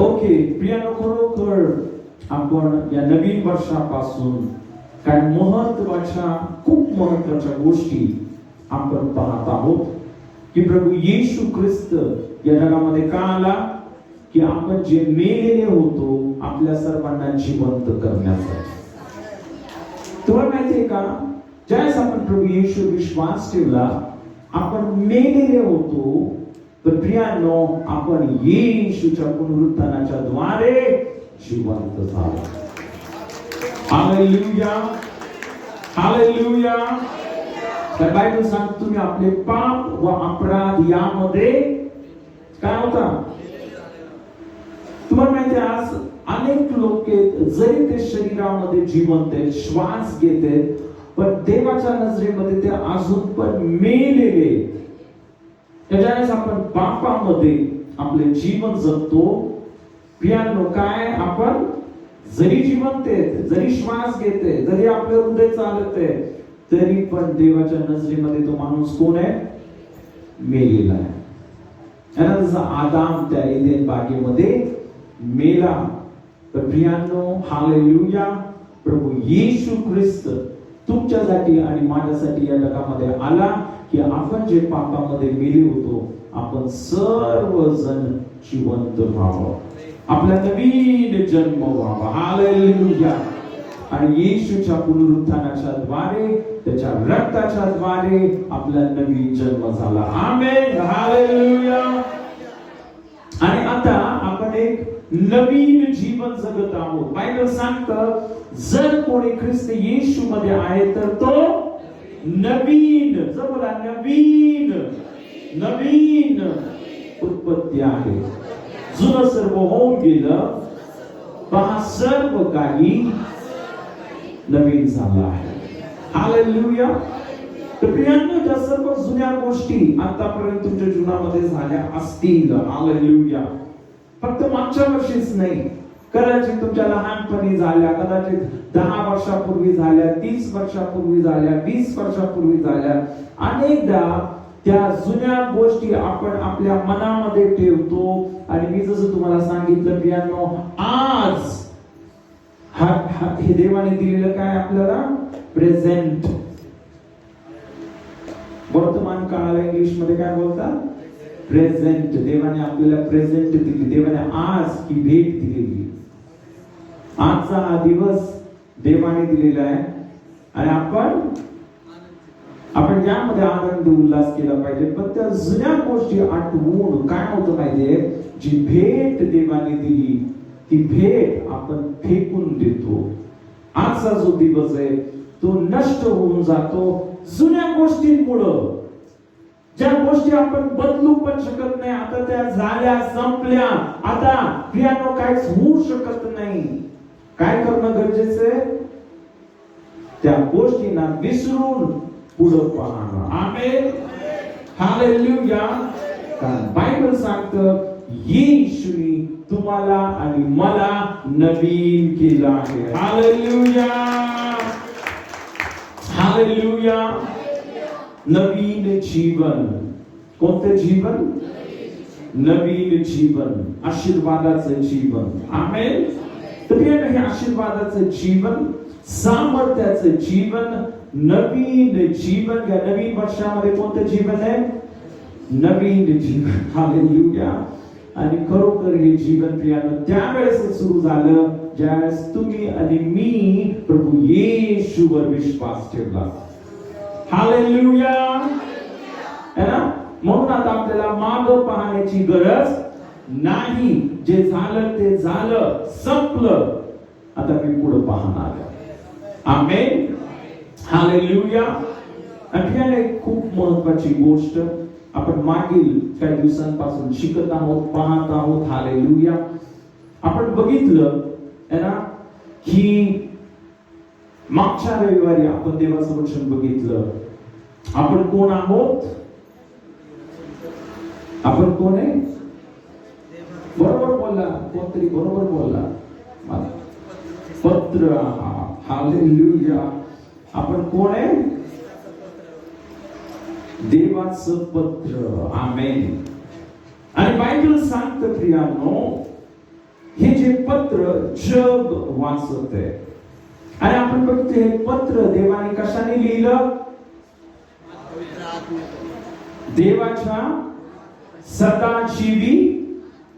Okay प्रियानो, खरोखर आपण या नवीन वर्षापासून काय महत्वाच्या, खूप महत्वाच्या गोष्टी आपण पाहत आहोत की प्रभू येशू ख्रिस्त या जगामध्ये का आला, की आपण जे मेलेले होतो आपल्या सर्वांना जिवंत करण्यासाठी. तुम्हाला माहितीये का, ज्यावेळेस आपण प्रभू येशू विश्वास ठेवला, आपण मेलेले होतो, तर प्रियानो आपण येशूच्या पुनरुत्थानाच्या द्वारे जिवंत झालो. Hallelujah, hallelujah. तर बायबल सांगतो तुम्ही आपले पाप व अपराध यामध्ये काय होता. तुम्हाला माहिती आहे, आज अनेक लोक जरी ते शरीरामध्ये जिवंत आहेत, श्वास घेत आहेत, पण देवाच्या नजरेमध्ये ते अजून पण मेलेले. त्याच्यावेळेस आपण पापामध्ये आपले जीवन जगतो. प्रियानो, काय आपण जरी जिवंत आहेत, जरी श्वास घेते, जरी आपले हृदय चालत आहे, तरी पण देवाच्या नजरेमध्ये तो माणूस कोण आहे, मेलेला आहे. आणि जसा आदाम त्या एदेन बागेमध्ये मेला, तर प्रियानो हालेलुया, प्रभू येशू ख्रिस्त तुमच्यासाठी आणि माझ्यासाठी या जगामध्ये आला, की आपण जे पापामध्ये मेले होतो, आपण सर्वजण जिवंत व्हावं, आपला नवीन जन्म व्हावा. हालेलुया. आणि येशूच्या पुनरुत्थानाच्या द्वारे, त्याच्या रक्ताच्या द्वारे आपला नवीन जन्म झाला. आमेन, हालेलुया. आणि आता आपण एक नवीन जीवन जगत आहोत. बायबल सांगतं, जर कोणी ख्रिस्त येशू मध्ये आहे तर तो नवीन, जर बोला नवीन, नवीन उत्पत्ती आहे. जुनं सर्व होऊन गेलं, पहा सर्व काही नवीन झालं आहे. हालेलुया. तर प्रियांनो, ज्या सर्व जुन्या गोष्टी आतापर्यंत तुमच्या जीवनामध्ये झाल्या असतील, हालेलुया, फक्त मागच्या वर्षीच नाही, कदाचित तुमच्या लहानपणी झाल्या, कदाचित 10 वर्षापूर्वी झाल्या, 30 वर्षापूर्वी झाल्या, 20 वर्षापूर्वी झाल्या. अनेकदा त्या जुन्या गोष्टी आपण आपल्या मनामध्ये ठेवतो. आणि मी जसं तुम्हाला सांगितलं प्रियांनो, आज हे देवाने दिलेलं काय आपल्याला, प्रेझेंट. वर्तमान काळाला इंग्लिश मध्ये काय बोलतात, प्रेझेंट. देवाने आपल्याला प्रेझेंट दिली, देवाने आज ही भेट दिलेली. आजचा हा दिवस देवाने दिलेला आहे आणि आपण यामध्ये आनंद उल्हास केला पाहिजे. पण त्या जुन्या गोष्टी आठवून काय होतं माहितीये, जी भेट देवाने दिली ती भेट आपण फेकून देतो. आजचा जो दिवस आहे तो नष्ट होऊन जातो जुन्या गोष्टींमुळं. ज्या गोष्टी आपण बदलू पण शकत नाही, आता त्या झाल्या, संपल्या, आता प्रियानो काहीच होऊ शकत नाही. काय करणं गरजेचं आहे, त्या गोष्टींना विसरून पुढे पाहणं. आमेन, हालेलुया. कारण बायबल सांगतं, येशूने तुम्हाला आणि मला नवीन केलं आहे. Hallelujah, hallelujah. नवीन जीवन. कोणतं जीवन, नवीन जीवन, आशीर्वादाचं जीवन. आमेन. तर हे आशीर्वादाचं जीवन, सामर्थ्याचं जीवन, नवीन जीवन. या नवीन वर्षामध्ये कोणतं जीवन आहे, नवीन जीवन. हालेलुया. आणि खरोखर हे जीवन प्रियानो त्यावेळेस सुरू झालं ज्यावेळेस तुम्ही आणि मी प्रभू येशूवर विश्वास ठेवला. हालेलुया. म्हणून आता आपल्याला मागं पाहण्याची गरज नाही. जे झालं ते झालं, संपलं. आता मी पुढे पाहणार. आमेन, हालेलुया. आणि खूप महत्वाची गोष्ट आपण मागील काही दिवसांपासून शिकत आहोत, पाहत आहोत. हालेलुया. आपण बघितलं ना की मागच्या रविवारी आपण देवाचं वचन बघितलं. आपण कोण आहोत, आपण कोण आहे, बरोबर बोलला, कोणतरी बरोबर बोलला, पत्र. हालेलुया. आपण कोण आहे, देवाचं पत्र. आमेन. आणि बायबल सांगतं प्रियानो, हे जे पत्र जग वाचत आहे. आणि आपण बघितले हे पत्र देवाने कशाने लिहिलं? देवाच्या सदाजीवी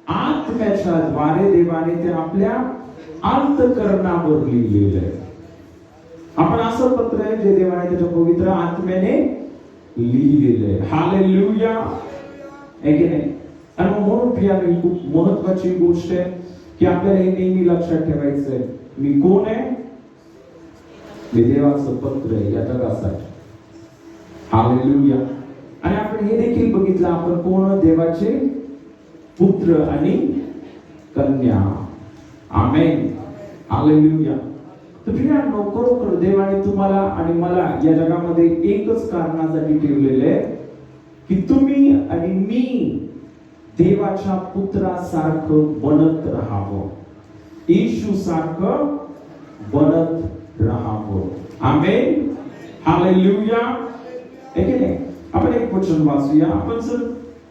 आत्म्याच्या द्वारे देवाने ते आपल्या अंतःकरणावर लिहिलेलं आहे. आपण असं पत्र आहे जे देवाने त्याच्या पवित्र आत्म्याने लिहिलेलं आहे. हालेलुया. आहे की नाही? आणि म्हणून प्रियाने खूप महत्वाची गोष्ट आहे की आपल्याला हे नेहमी लक्षात ठेवायचं आहे, मी कोण आहे? मी देवाचं पत्र आहे या जगासाठी. हालेलुया. आणि आपण हे देखील बघितलं, आपण कोण? देवाचे पुत्र आणि कन्या. आमेन. हालेलुया. तर प्रियानो, खरोखर देवाने तुम्हाला आणि मला या जगामध्ये एकच कारणासाठी ठेवलेले आहे की तुम्ही आणि मी देवाच्या पुत्रासारखं बनत राहावं, येशू सारखं बनत राहावं. आमेन. हालेलुया. आहे की नाही? आपण एक वचन वाचूया. आपण जर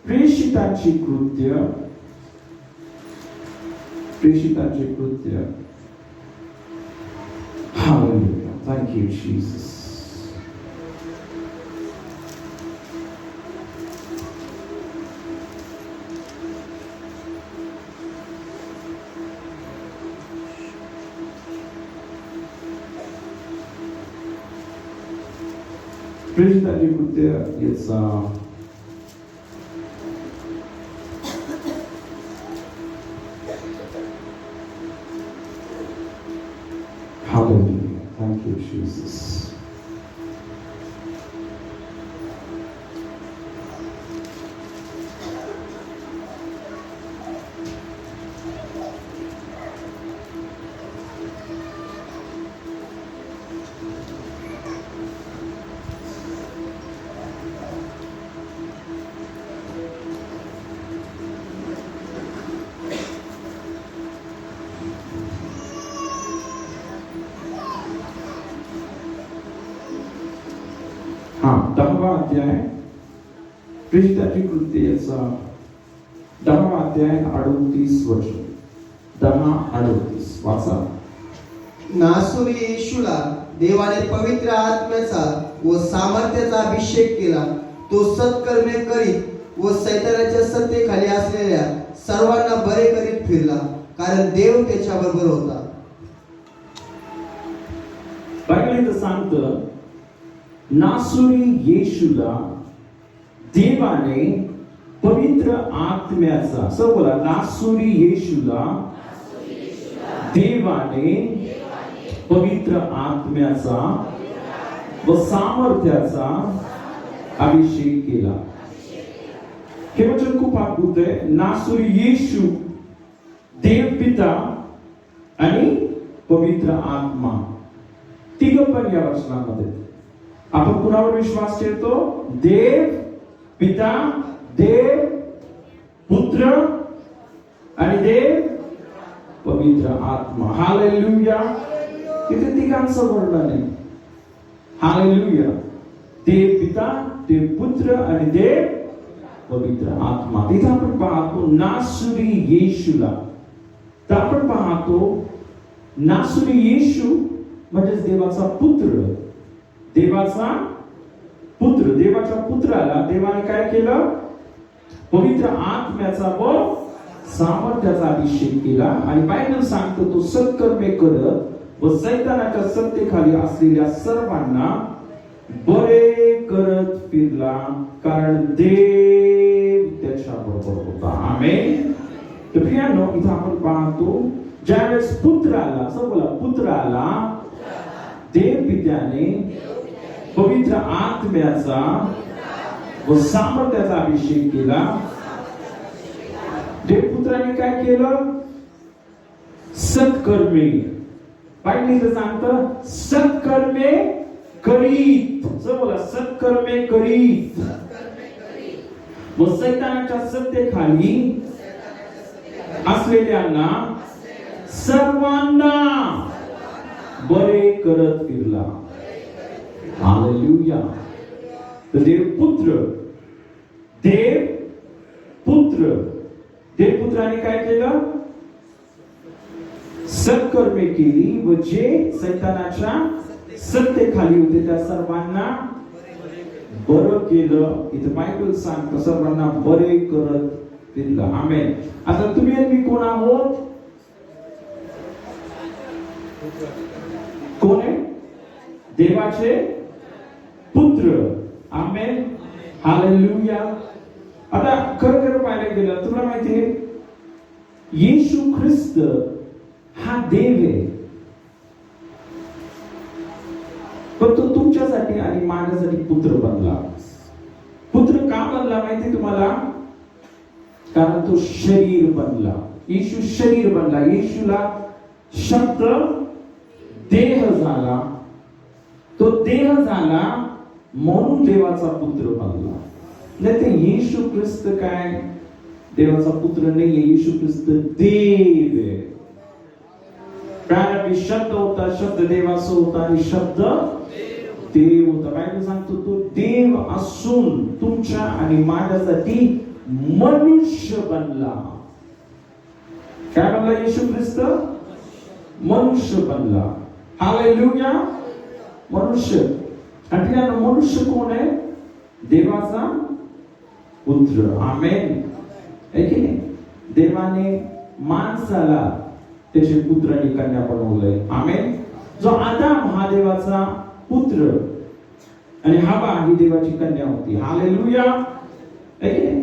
प्रेषितांची कृत्य हालेलुया. Thank you Jesus. प्रेषितांची कृत्य याचा Hallelujah. Thank you, Jesus. हा 10वा अध्याय, प्रेषितांची कृत्य याचा 10वा अध्याय 38 वचन. 10:38 वाचा. नासुरी येशूला देवाने पवित्र आत्म्याचा व सामर्थ्याचा अभिषेक केला. तो सत्कर्मे करीत व सैतानाच्या सत्तेखाली असलेल्या सर्वांना बरे करीत फिरला, कारण देव त्याच्याबरोबर होता. बायबल इथं सांगतं, नासुरी येशूला देवाने पवित्र आत्म्याचा, सब बोला, नासुरी येशूला देवाने पवित्र आत्म्याचा व सामर्थ्याचा अभिषेक केला. हे वचन खूप अद्भुत आहे. नासुरी येशू, देव पिता आणि पवित्र आत्मा, तिघं पण या वचनामध्ये. आपण कुणावर विश्वास ठेवतो? देव पिता, देव पुत्र आणि देव पवित्र आत्मा. हालेलुया. तिथे तिघांचं वर्णन आहे. हालेलुया. देव पिता, देव पुत्र आणि देव पवित्र आत्मा. तिथे आपण पाहतो नासुरी येशूला. तर आपण पाहतो नासुरी येशू म्हणजे देवाचा पुत्र. देवाचा पुत्र. देवाच्या पुत्राला देवाने काय केलं? पवित्र आत्म्याचा व सामर्थ्याचा अभिषेक केला. आणि बायबल सांगतो तो सत्कर्मे करत व सैतानाच्या सत्तेखाली असलेल्या सर्वांना बरे करत फिरला, कारण देव त्याच्या बरोबर होता. आमेन. तर प्रियानो, इथं आपण पाहतो ज्यावेळेस पुत्राला, असं बोला, पुत्राला देव पित्याने पवित्र आत्म्याचा व सामर्थ्याचा अभिषेक केला. देवपुत्राने काय केलं? सत्कर्मे. बायबल सांगतं सत्कर्मे करीत. बोला, सत्कर्मे करीत व सैतानाच्या सत्तेखाली असलेल्यांना सर्वांना बरे करत फिरला. हालेलुया. देव पुत्र, देव पुत्र, देवपुत्राने काय केलं? सत्कर्मे केली व जे सैतानाच्या सत्तेखाली होते त्या सर्वांना बरं केलं. इथं बायबल सांगतं सर्वांना बरे करत दिलं. आमेन. आता तुम्ही आणि मी कोण आहोत? कोण आहे? देवाचे पुत्र. आमेन. हालेलुया. आता खरं पाहायला गेलं तुला माहितीये येशू ख्रिस्त हा देव आहे, पण तो तुमच्यासाठी आणि माझ्यासाठी पुत्र बनला. पुत्र का बनला माहिती तुम्हाला? कारण तो शरीर बनला. येशू शरीर बनला. येशूला शब्द देह झाला. तो देह झाला म्हणून देवाचा पुत्र बनला. नाही ते येशू ख्रिस्त काय देवाचा पुत्र नाही. येशू ख्रिस्त देव आहे. प्रारंभी शब्द होता, शब्द देवाचा होता आणि शब्द देव होता. बायबल सांगतो तो देव असून तुमच्या आणि माझ्यासाठी मनुष्य बनला. काय बनला येशू ख्रिस्त? मनुष्य बनला. हालेलुया. मनुष्य. आणि मनुष्य कोण आहे? देवाचा पुत्र. आमेन. है की नाही? देवाने माणसाला त्याचे पुत्र आणि कन्या बनवलंय. आमेन. जो आदाम हा देवाचा पुत्र आणि हवा ही देवाची कन्या होती. हालेलुया. है की नाही?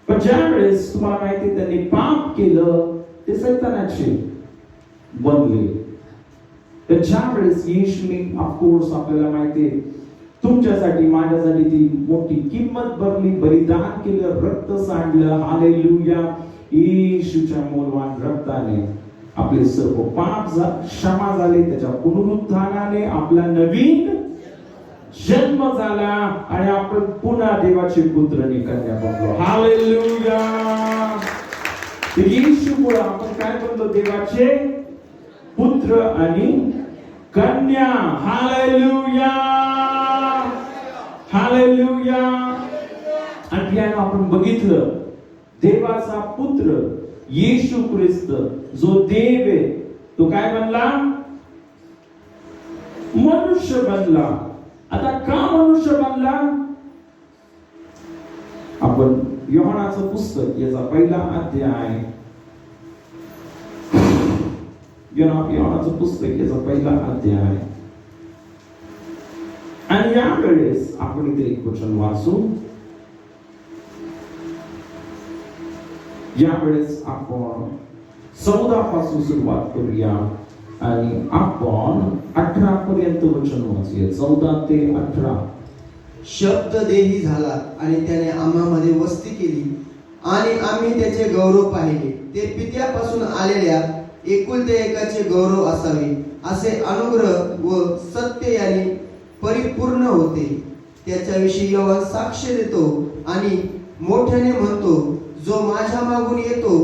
पण ज्या वेळेस तुम्हाला माहिती त्यांनी पाप केलं ते सैतानाचे बनले. तर ज्या वेळेस येशूने ऑफकोर्स आपल्याला माहिती तुमच्यासाठी माझ्यासाठी ती मोठी किंमत भरली, बलिदान केलं, रक्त सांडलं. हालेलुया. येशूच्या मौल्यवान रक्ताने आपले सर्व पाप क्षमा झाले. त्याच्या पुनरुत्थानाने आपला नवीन जन्म झाला आणि आपण पुन्हा देवाचे पुत्र आणि कन्या बनलो. हालेलुया. येशूमुळे आपण काय बनलो? देवाचे पुत्र आणि कन्या. हालेलुया. हालेलुया. आणि आपण बघितलं देवाचा पुत्र येशू ख्रिस्त जो देव आहे तो काय बनला? मनुष्य बनला. आता का मनुष्य बनला? आपण योहानाचं पुस्तक याचा पहिला अध्याय, योहानाचं पुस्तक याचा पहिला अध्याय आणि यावेळेस आपण इथे एक वचन वाचू. यावेळेस आपण 14 पासून सुरुवात करूया आणि आपण 18 पर्यंत वचन वाचूया. 14 ते 18. शब्द देही झाला आणि त्याने आम्हामध्ये वस्ती केली आणि आम्ही त्याचे गौरव पाहिले. ते पित्यापासून आलेल्या एकुलते एकाचे गौरव असावे असे अनुग्रह व सत्य याने परिपूर्ण होते. त्याच्याविषयी योहान साक्ष देतो आणि मोठ्याने म्हणतो, जो माझ्या मागून येतो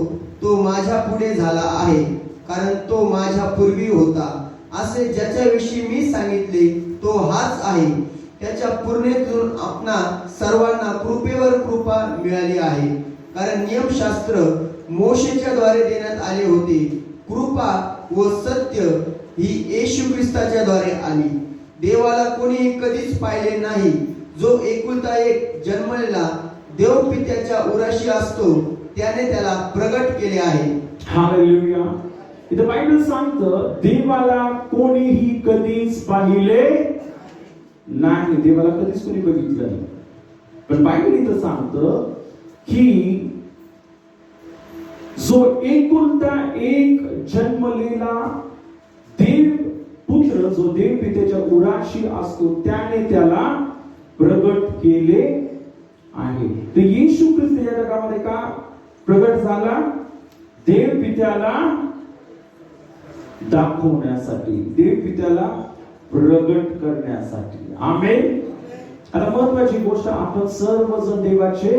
तो माझ्या पुढे झाला आहे, कारण तो माझ्या पूर्वी होता. असे ज्याच्याविषयी मी सांगितले तो हाच आहे. त्याच्या पूर्णतेतून आपणा सर्वांना कृपेवर कृपा मिळाली आहे. कारण नियमशास्त्र मोशेच्या द्वारे देण्यात आले होते, कृपा व सत्य ही येशू ख्रिस्ताच्या द्वारे आली. देवाला कोणीही कधीच पाहिले नाही. जो एकुलता एक जन्मलेला देव पित्याच्या उराशी असतो त्याने त्याला प्रगट केले आहे. हालेलुया. इथे बायबल सांगतं देवाला कोणीही कधीच पाहिले नाही. देवाला कधीच कोणी बघितलं नाही. पण बायबल इथं सांगतं की जो एकुलता एक जन्मलेला देव पुत्र जो देव पित्याच्या उराशी असतो त्याने त्याला प्रगट केले आहे. तर येशू ख्रिस्त या जगामध्ये का प्रगट झाला? देव पित्याला दाखवण्यासाठी, देव पित्याला प्रगट करण्यासाठी. आमेन. आता महत्वाची गोष्ट, आपण सर्वजण देवाचे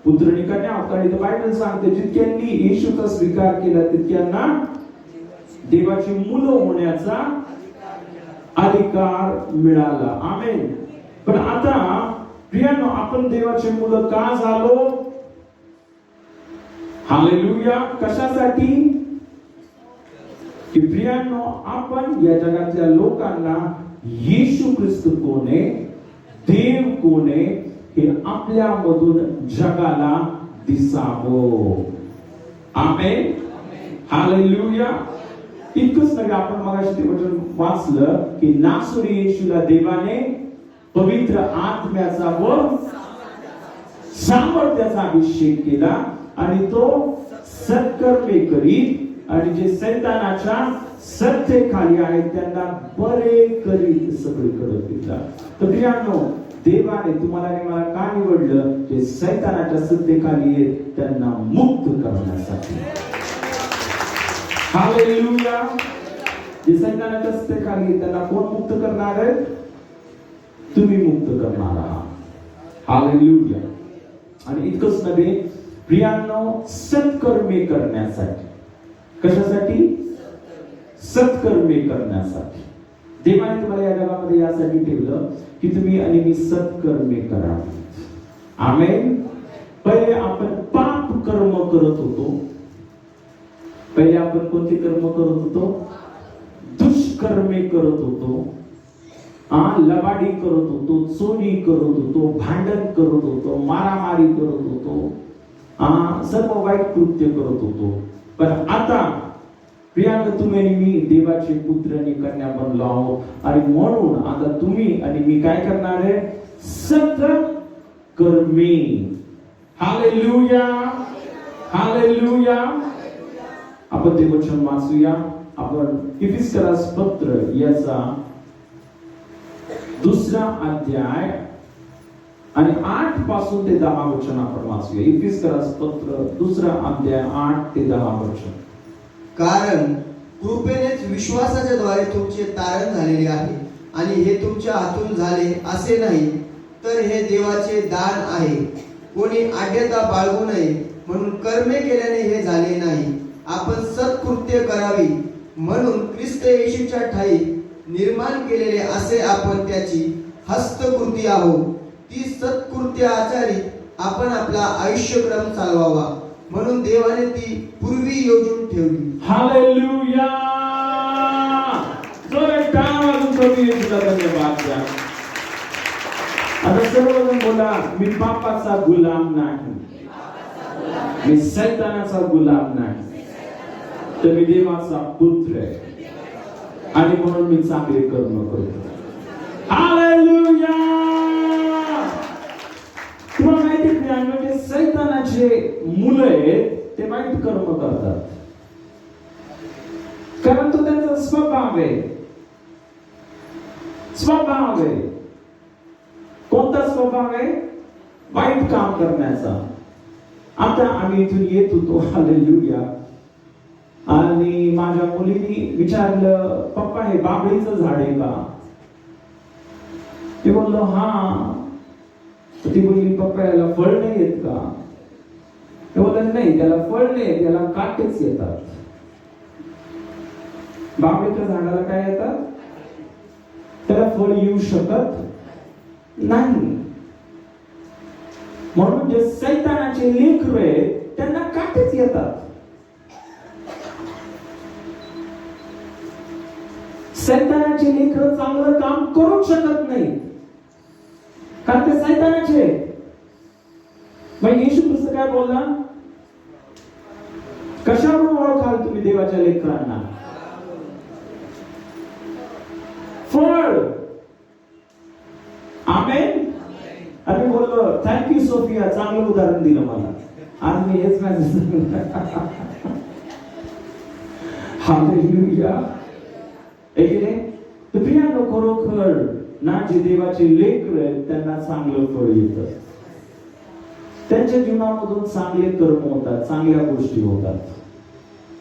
पुत्र आणि कन्या आहोत. आणि बायबल सांगते जितक्यांनी येशूचा स्वीकार केला तितक्यांना देवाची मुलं होण्याचा अधिकार मिळाला. आमेन. पण आता प्रियानो, आपण देवाचे मुलं का झालो? हालेलुया. कशासाठी? की प्रियांनो, आपण या जगातल्या लोकांना येशू ख्रिस्त कोण आहे, देव कोण आहे, हे आपल्यामधून जगाला दिसावं. आमेन, हालेलुया. इतकंच नव्हे, आपण मगाशी ते वचन वाचलं की नासरी येशूला देवाने पवित्र आत्म्याचा व सामर्थ्याचा अभिषेक केला आणि तो सत्कर्मे करीत आणि जे सैतानाच्या सत्तेखाली आहेत त्यांना बरे करीत सगळीकडे फिरला. तर प्रियांनो, देवाने तुम्हाला आणि मला का निवडलं? जे सैतानाच्या सत्तेखाली आहेत त्यांना मुक्त करण्यासाठी. हालेलुया. जे सैतानाच्या सत्तेखाली आहेत त्यांना कोण मुक्त करणार आहे? तुम्ही मुक्त करणार आहात. हालेलुया. आणि इतकंच नव्हे प्रियांनो, सत्कर्मे करण्यासाठी. कशासाठी? सत्कर्मे करण्यासाठी. देवाने तुम्हाला या जगामध्ये यासाठी ठेवलं की तुम्ही आणि मी सत्कर्मे करा. आमेन. पहिले आपण पाप कर्म करत होतो. पहिले आपण कोणते कर्म करत होतो? दुष्कर्मे करत होतो, लबाडी करत होतो, चोरी करत होतो, भांडण करत होतो, मारामारी करत होतो, सर्व वाईट कृत्य करत होतो. पण आता प्रियांनो, तुम्ही आणि मी देवाचे पुत्र आणि कन्या बनलो आहोत आणि म्हणून आता तुम्ही आणि मी काय करणार आहे? सत्कर्मे. Hallelujah, hallelujah. आपण ते वचन वाचूया. आपण इफिसियन्स पत्र याचा 2रा अध्याय आणि 8 पासून ते 10 वचन आपण वाचूया. इफिसियन्स पत्र 2रा अध्याय 8 ते 10 वचन. कारण कृपेनेच विश्वासाच्या द्वारे तुमचे तारण झालेले आहे आणि हे तुमच्या हातून झाले असे नाही, तर हे देवाचे दान आहे. कोणी आढ्यता बाळगू नये म्हणून कर्मे केल्याने हे झाले नाही. आपण सत्कृत्य करावी म्हणून ख्रिस्त येशूच्या ठाई निर्माण केलेले असे आपण त्याची हस्तकृती आहोत. ती सत्कृत्य आचारित आपण आपला आयुष्यक्रम चालवावा म्हणून देवाने ती पूर्वी योजून ठेवली. हालेलुया. जोरात टाळ्या वाजवून कमी येशूला धन्यवाद द्या. आता सर्वजण बोला, मी पापाचा गुलाम नाही, मी सैतानाचा गुलाम नाही, तर मी देवाचा पुत्र आहे आणि म्हणून मी चांगले कर्म करतो. हालेलुया. तुम्हाला माहिती आहे, जे सैतानाचे मुलं आहेत ते वाईट कर्म करतात, कारण तो त्यांचा स्वभाव आहे. स्वभाव आहे. कोणता स्वभाव आहे? वाईट काम करण्याचा. आता आम्ही इथून येत होतो, हालेलुया, आणि माझ्या मुलीने विचारलं, पप्पा हे बाबळीचं झाड आहे का? ते बोललो हा. ती बोलली, पप्पा याला फळ नाही येत का? ते बोलले नाही, त्याला फळ नाही येत, याला काटेच येतात. बाबळीच्या झाडाला काय येतात? त्याला फळ येऊ शकत नाही. म्हणून जे सैतानाचे लेकरं आहेत त्यांना काटेच येतात. सैतानाचे लेकरं चांगलं काम करू शकत नाही, कारण ते सैतानाचे. मग येशू ख्रिस्त काय बोलला? कशावरून ओळखाल तुम्ही देवाच्या लेकरांना? फळ. आमेन. आम्ही बोललो, थँक्यू सोफिया, चांगलं उदाहरण दिलं मला. आज मी हेच मॅसेज. हालेलुया. तर प्रियांनो, खरोखर ना जे देवाचे लेकर आहेत त्यांना चांगलं फळ येतं. त्यांच्या जीवनामधून चांगले कर्म होतात, चांगल्या गोष्टी होतात.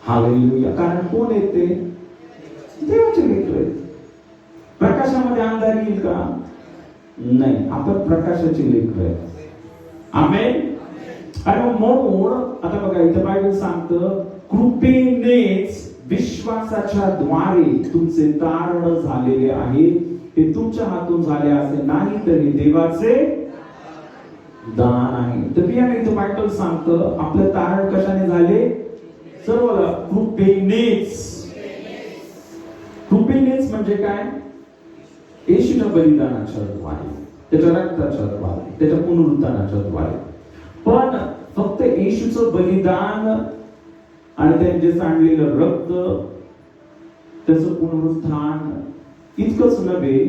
हालेलुया. कारण कोण आहेत ते? देवाचे लेकर आहेत. प्रकाशामध्ये अंधार येईल का? नाही, आपण प्रकाशाचे लेकर आहेत. आमेन. आणि म्हणून आता बघा, इथं बायबल सांगतं, कृपेनेच विश्वासाच्या द्वारे तुमचे तारण झालेले आहे. ते तुमच्या हातून झाले असे नाही, तर हे देवाचे दान आहे. तर प्रियाने इथं बायबल सांगतं, आपलं तारण कशाने झाले? सर्व कृपेनेच. कृपेनेच म्हणजे काय? येशूच्या बलिदानाच्या द्वारे, त्याच्या रक्ताच्या द्वारे, त्याच्या पुनरुत्थानाच्या द्वारे. पण फक्त येशूचं बलिदान आणि त्यांचे सांडलेलं रक्त, त्याचं पुनरुत्थान इतकंच नव्हे,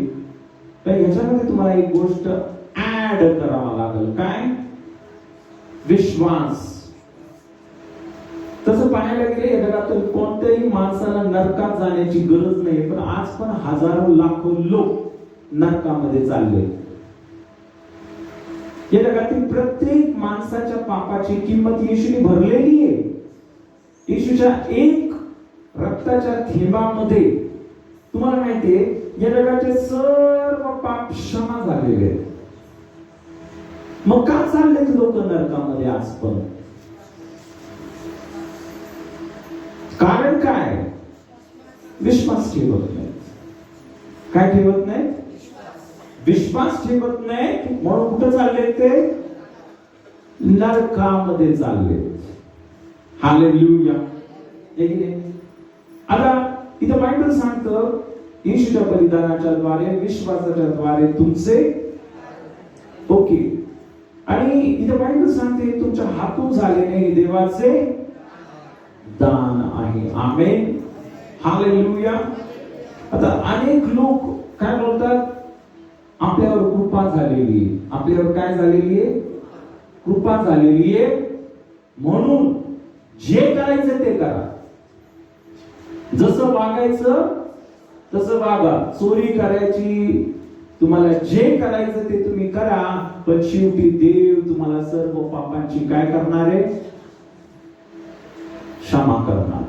तर ह्याच्यामध्ये तुम्हाला एक गोष्ट ऍड करावा लागेल. काय? विश्वास. तसं पाहायला गेले या जगातील कोणत्याही माणसाला नरकात जाण्याची गरज नाही, पण आज पण हजारो लाखो लोक नरकामध्ये चालले. या जगातील प्रत्येक माणसाच्या पापाची किंमत येशूने भरलेली आहे. येशूच्या एक रक्ताच्या थेंबामध्ये तुम्हाला माहितीये या जगाचे सर्व पाप क्षमा झालेले आहेत. मग का चाललेत लोक नरकामध्ये आज पण? कारण काय? विश्वास ठेवत नाही. काय ठेवत नाही? विश्वास ठेवत नाही, म्हणून कुठं चालले ते? नरकामध्ये चालले. हालेलुया. आता इथं बायबल सांगतं येशूच्या बलिदानाच्या द्वारे, विश्वासाच्या द्वारे तुमचे ओके. आणि इथं बायबल सांगते तुमच्या हातून झालेले हे देवाचे दान आहे. आमेन. हालेलुया. आता अनेक लोक काय बोलतात? आपल्यावर कृपा झालेली आहे. आपल्यावर काय झालेली आहे? कृपा झालेली आहे, म्हणून जे करायचं ते करा. जसं वागायचं तसं वागा. चोरी करायची, तुम्हाला जे करायचं ते तुम्ही करा, पण शेवटी देव तुम्हाला सर्व पापांची काय करणार आहे? क्षमा करणार.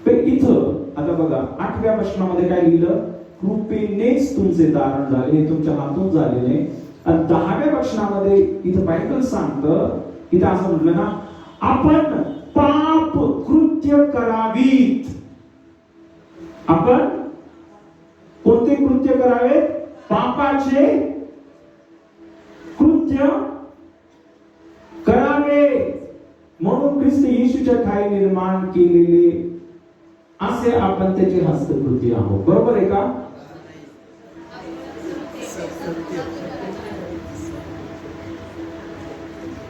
पण इथं आता बघा 8व्या वचनामध्ये काय लिहिलं? कृपेनेच तुमचे तारण झाले, हे तुमच्या हातून झालेले. आणि 10व्या वचनामध्ये इथं बायबल सांगतं, इथं असं म्हटलं ना, आपण पाप कृत्य करावीत. आपण कोणते कृत्य करावे? पापाचे कृत्य करावे, म्हणून ख्रिस्त येशूच्या ठायी निर्माण केलेले असे आपण त्याचे हस्तकृती आहोत. बरोबर आहे का?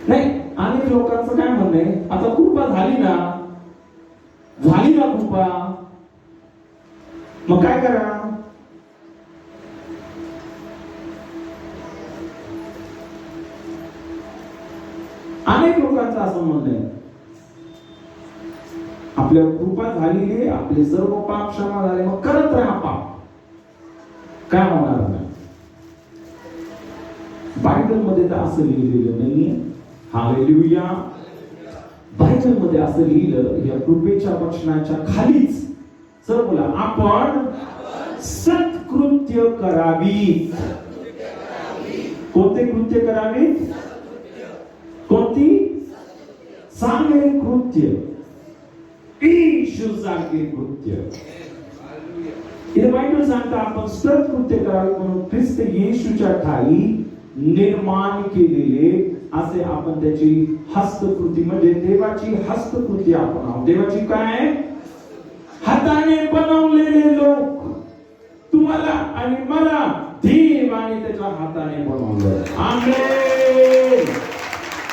नाही, अनेक लोकांचं काय म्हणणं आहे, आता कृपा झाली ना, झाली ना कृपा, मग काय करा? अनेक लोकांचं असं म्हणणं आहे, आपल्या कृपा झालेली, आपले सर्व पाप क्षमा झाले, मग करत राहा पाप, काय होणार नाही. बायबल मध्ये तर असं लिहिलेलं नाहीये. हालेलुया. बायबल मध्ये असं लिहिलं, या कृपेच्या वचनाच्या खालीच सर बोला, आपण सत्कृत्य करावी. कोणते कृत्य करावी? कोणती? चांगले कृत्य, येशूसारखे कृत्य. इथे बायबल सांगतं आपण सत्कृत्य करावे, म्हणून ख्रिस्त येशूच्या ठायी निर्माण केलेले असे आपण त्याची हस्तकृती, म्हणजे देवाची हस्तकृती आपण आहोत. देवाची काय? हाताने बनवलेले लोक. तुम्हाला आणि मला देवाने त्याच्या हाताने बनवलं. आमेन.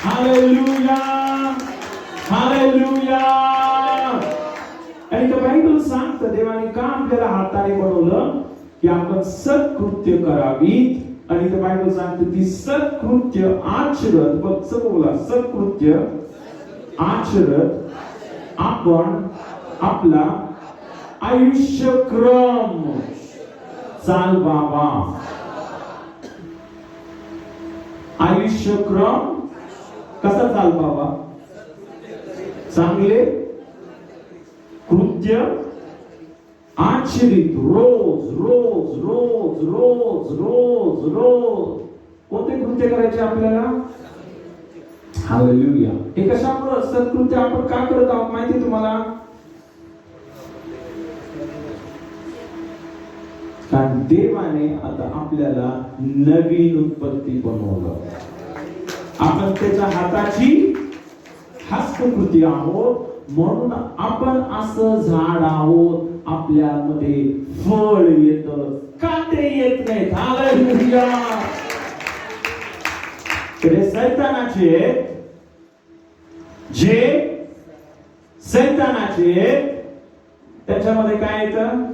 हालेलुया. हालेलुया. आणि बायबल सांगतं देवाने का आपल्याला हाताने बनवलं? की आपण सत्कृत्य करावीत. आणि बायबल सांगतं ती सत्कृत्य आचरत, बघ सगळं बोला, सत्कृत्य आचरत आपण आपला आयुष्यक्रम चालवावा. आयुष्यक्रम कसा चालवावा? चांगले कृत्य आचरित, रोज रोज रोज रोज रोज रोज. कोणते कृत्य करायचे आपल्याला? हालेलुया. हे कशामुळे सत्कृत्य आपण का करत आहोत माहिती तुम्हाला? कारण देवाने आता आपल्याला नवीन उत्पत्ती बनवलं. आपण त्याच्या हाताची हस्तकृती आहोत, म्हणून आपण असं झाड आहोत आपल्यामध्ये फळ येतं, काटे येत नाहीत. हालेलुया. ते सैतानाचे जे सैतानाचे त्याच्यामध्ये काय येतं?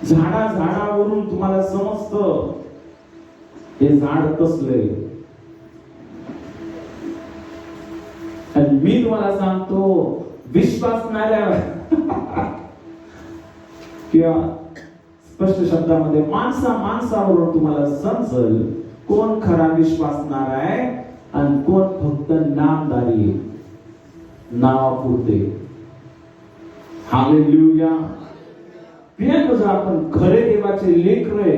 झाडावरून तुम्हाला समजतं हे झाड कसलंय. आणि मी तुम्हाला सांगतो, विश्वासणाऱ्या किंवा स्पष्ट शब्दामध्ये माणसावरून तुम्हाला समजेल कोण खरा विश्वासणार आहे आणि कोण फक्त नामधारी नावापुरते. हालेलुया. जर आपण खरे देवाचे लेकर आहे,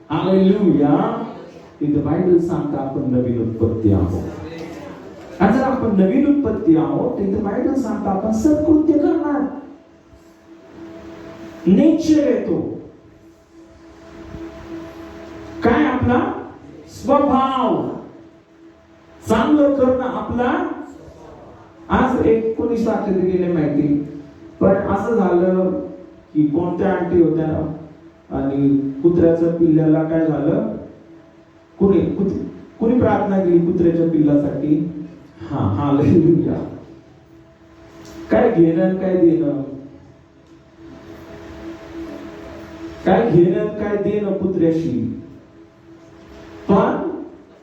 हालेलुया, तिथे बायबल सांगता आपण नवीन उत्पत्ती आहोत. आणि जर आपण नवीन उत्पत्ती आहोत, तिथे बायबल सांगता आपण सत्कृत्य करणार. नेचर येतो काय? आपला स्वभाव चांगलं करणं आपला. आज एक कोणी साक्षर गेले माहिती, पण असं झालं की कोणत्या आंटी होत्या आणि कुत्र्याच्या पिल्ल्याला काय झालं, कुणी प्रार्थना केली कुत्र्याच्या पिल्लासाठी. हालेलुया. काय घेणं काय देणं, काय घेणं काय देणं कुत्र्याशी. पण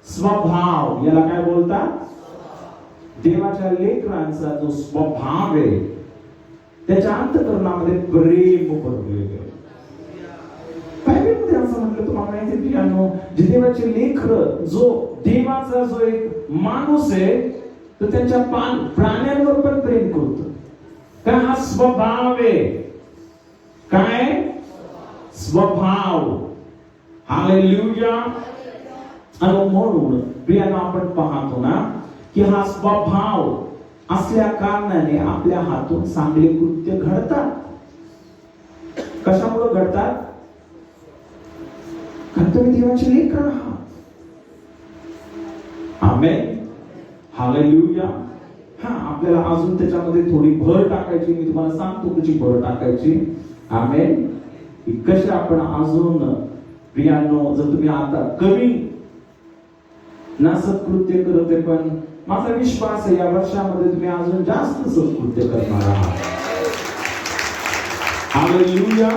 स्वभाव, याला काय बोलतात? देवाच्या लेकरांचा जो स्वभाव आहे त्याच्या अंतःकरणामध्ये प्रेम भरलेलं आहे. बायबलमध्ये असं म्हटलं तुम्हाला माहिती प्रियानो, जे देवाचे लेकर, जो देवाचा जो एक माणूस आहे, तो त्यांच्या प्राण्यांवर पण प्रेम करतो. का? हा स्वभाव आहे. काय? स्वभाव. हालेलुया. आणि म्हणून प्रियानो आपण पाहतो ना की हा स्वभाव असल्या कारणाने आपल्या हातून चांगले कृत्य घडतात. कशामुळे घडतात? कारण तुम्ही देवाचे लेकर आहात. आमेन. हालेलुया. आपल्याला अजून त्याच्यामध्ये थोडी भर टाकायची. मी तुम्हाला सांगतो कशी भर टाकायची. आमेन. कसे आपण अजून प्रियानो, जर तुम्ही आता कमी ना सत्कृत्य करते, पण माझा विश्वास आहे या वर्षामध्ये तुम्ही अजून जास्त सत्कृत्य करणार आहात. हालेलुया.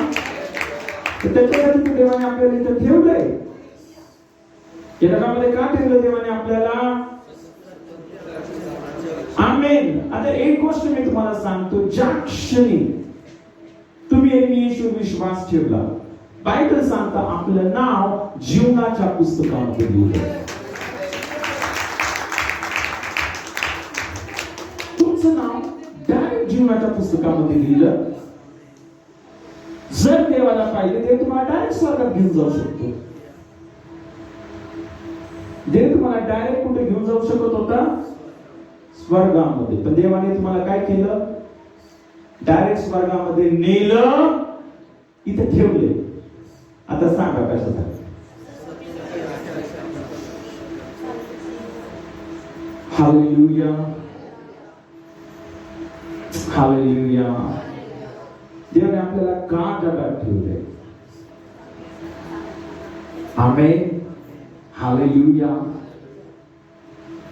त्याच्यासाठी देवाने आपल्याला इथं ठेवलंय. या जगामध्ये का ठेवलं देवाने आपल्याला? आमेन. आता एक गोष्ट मी तुम्हाला सांगतो, ज्या क्षणी तुम्ही येशू विश्वास ठेवला, बायबल सांगता आपलं नाव जीवनाच्या पुस्तकामध्ये लिहिलं. तुमचं नाव डायरेक्ट जीवनाच्या पुस्तकामध्ये लिहिलं. जर देवाला पाहिजे देव तुम्हाला डायरेक्ट स्वर्गात घेऊन जाऊ शकतो. देव तुम्हाला डायरेक्ट कुठे घेऊन जाऊ शकत होता? स्वर्गामध्ये. पण देवाने तुम्हाला काय केलं? डायरेक्ट स्वर्गामध्ये नेलं, इथे ठेवले. आता सांगा कशासाठी? हालेलुया. हालेलुया. देवाने आपल्याला का जगात ठेवले? आमेन. हालेलुया.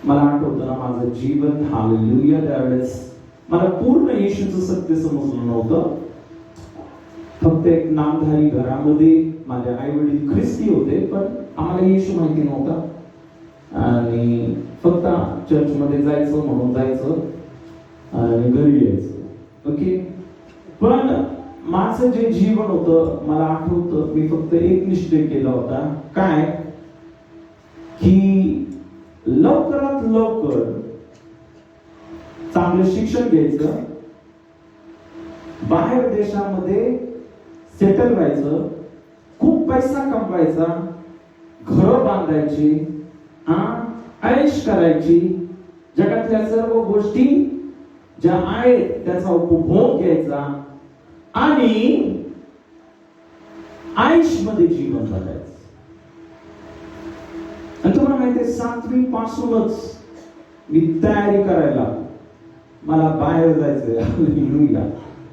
मला आठवतं ना माझं जीवन, हालेलुया, त्यावेळेस मला पूर्ण येशूचं सत्य समजलं नव्हतं. फक्त एक नामधारी घरामध्ये माझे आई वडील ख्रिस्ती होते, पण आम्हाला येशू माहिती नव्हता. आणि फक्त चर्चमध्ये जायचं म्हणून जायचं आणि घरी यायचं. ओके. पण माझं जे जीवन होतं, मला आठवतं मी फक्त एक निश्चय केला होता. काय? की लवकरात लवकर चांगलं शिक्षण घ्यायचं, बाहेर देशामध्ये सेटल व्हायचं, खूप पैसा कमवायचा, घर बांधायची, ऐश करायची, जगातल्या सर्व गोष्टी ज्या आहेत त्याचा उपभोग घ्यायचा आणि ऐश मध्ये जीवन जगायचं. आणि तुम्हाला माहिती आहे 7वी पासूनच मी तयारी करायला, मला बाहेर जायचंय. हालेलुया.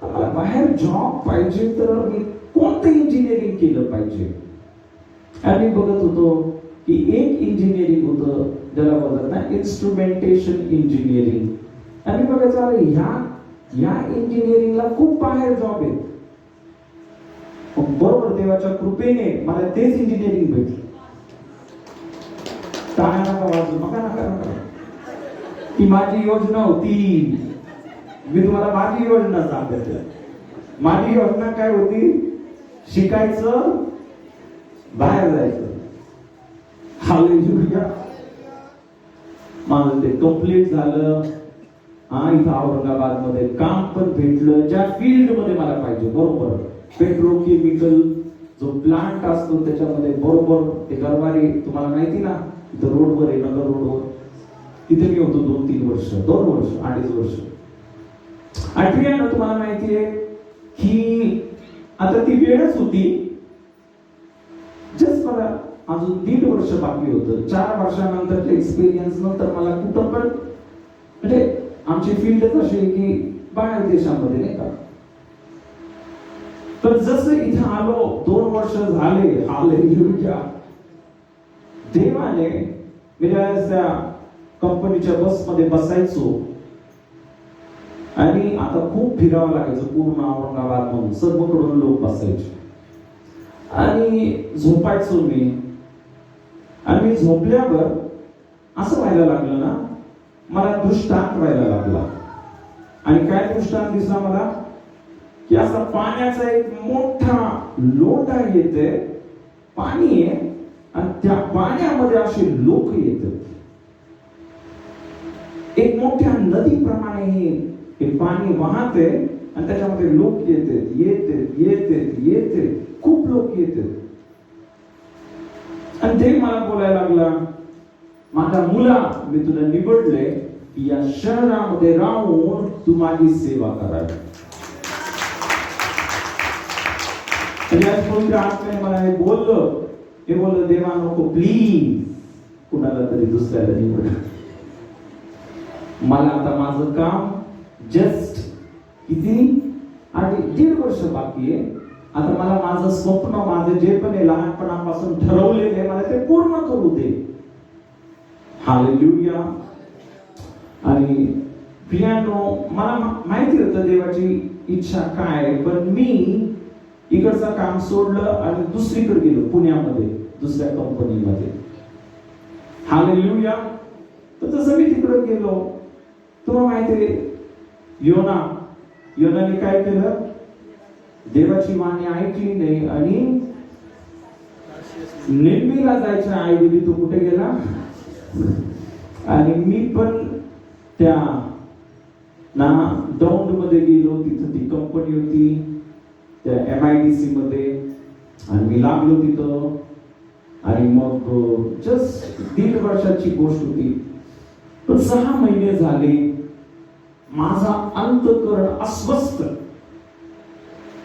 मला बाहेर जॉब पाहिजे, तर मी कोणतं इंजिनिअरिंग केलं पाहिजे. आणि मी बघत होतो की एक इंजिनिअरिंग होतं ज्याला बोलतात ना इन्स्ट्रुमेंटेशन इंजिनिअरिंग. आणि बघायचं अरे या इंजिनिअरिंगला खूप बाहेर जॉब आहेत. बरोबर देवाच्या कृपेने मला तेच इंजिनिअरिंग भेटलं. काय नका वाजू, नका. ही माझी योजना होती. मी तुम्हाला माझी योजना सांगते. माझी योजना काय होती? शिकायचं, बाहेर जायचं. हालेलुया. माझं ते कंप्लीट झालं. इथं औरंगाबाद मध्ये काम पण भेटलं, ज्या फील्ड मध्ये मला पाहिजे. बरोबर पेट्रोकेमिकल जो प्लांट असतो त्याच्यामध्ये, बरोबर ते गरवारे तुम्हाला माहिती ना, इथं रोडवर आहे, नगर रोडवर. तिथे मी होतो 2-3 वर्ष, 2 वर्ष 2.5 वर्ष. आठव्यानं तुम्हाला माहिती आहे की आता ती वेळच होती. जस्ट मला अजून 1.5 वर्ष बाकी होतं. 4 वर्षानंतरच्या एक्सपिरियन्स नंतर मला कुठं पण, म्हणजे आमची फील्डच अशी आहे की बाहेर देशामध्ये, नाही का. तर जसं इथं आलो, 2 वर्ष झाले. हालेलुया. देवाने मी त्या कंपनीच्या बसमध्ये बसायचो आणि आता खूप फिरावं लागायचं पूर्ण औरंगाबाद मधून. सर्वकडून लोक बसायचे आणि झोपायचो मी. आणि झोपल्यावर असं व्हायला लागलं ना, मला दृष्टांत व्हायला लागला. आणि काय दृष्टांत दिसला मला? की असा पाण्याचा एक मोठा लोटा येते, पाणी आहे, आणि त्या पाण्यामध्ये असे लोक येतात. एक मोठ्या नदीप्रमाणे हे पाणी वाहते आणि त्याच्यामध्ये लोक येते, खूप लोक येतात. आणि ते मला बोलायला लागला, माझ्या मुला, मी तुला निवडले की या शहरामध्ये राहून तू माझी सेवा करावी. आणि आज पवित्र आत्म्याने मला हे बोललं, देवा नको प्लीज कुणाला तरी दुसऱ्याला निवड. मला आता माझं काम जस्ट किती 1.5 वर्ष बाकी आहे. आता मला माझं स्वप्न, माझं जे पण आहे लहानपणापासून ठरवलेले, मला ते पूर्ण करू दे. हालेलुया. आणि प्रियानो, मला माहिती होतं देवाची इच्छा काय, पण मी इकडचं काम सोडलं आणि दुसरीकडे गेलो, पुण्यामध्ये दुसऱ्या कंपनीमध्ये. हालेलुया. तर तसं मी तिकडे गेलो. तुम्हाला माहिती आहे योनाने काय केलं? देवाची वाणी ऐकली नाही आणि निम्मीला जायच्या ऐवजी तो कुठे गेला? आणि मी पण त्या दौंड मध्ये गेलो. तिथं ती कंपनी होती त्या MIDC मध्ये, आणि मी लागलो तिथं. आणि मग जस्ट 1.5 वर्षाची गोष्ट होती. पण 6 महिने झाले, माझा अंतःकरण अस्वस्थ.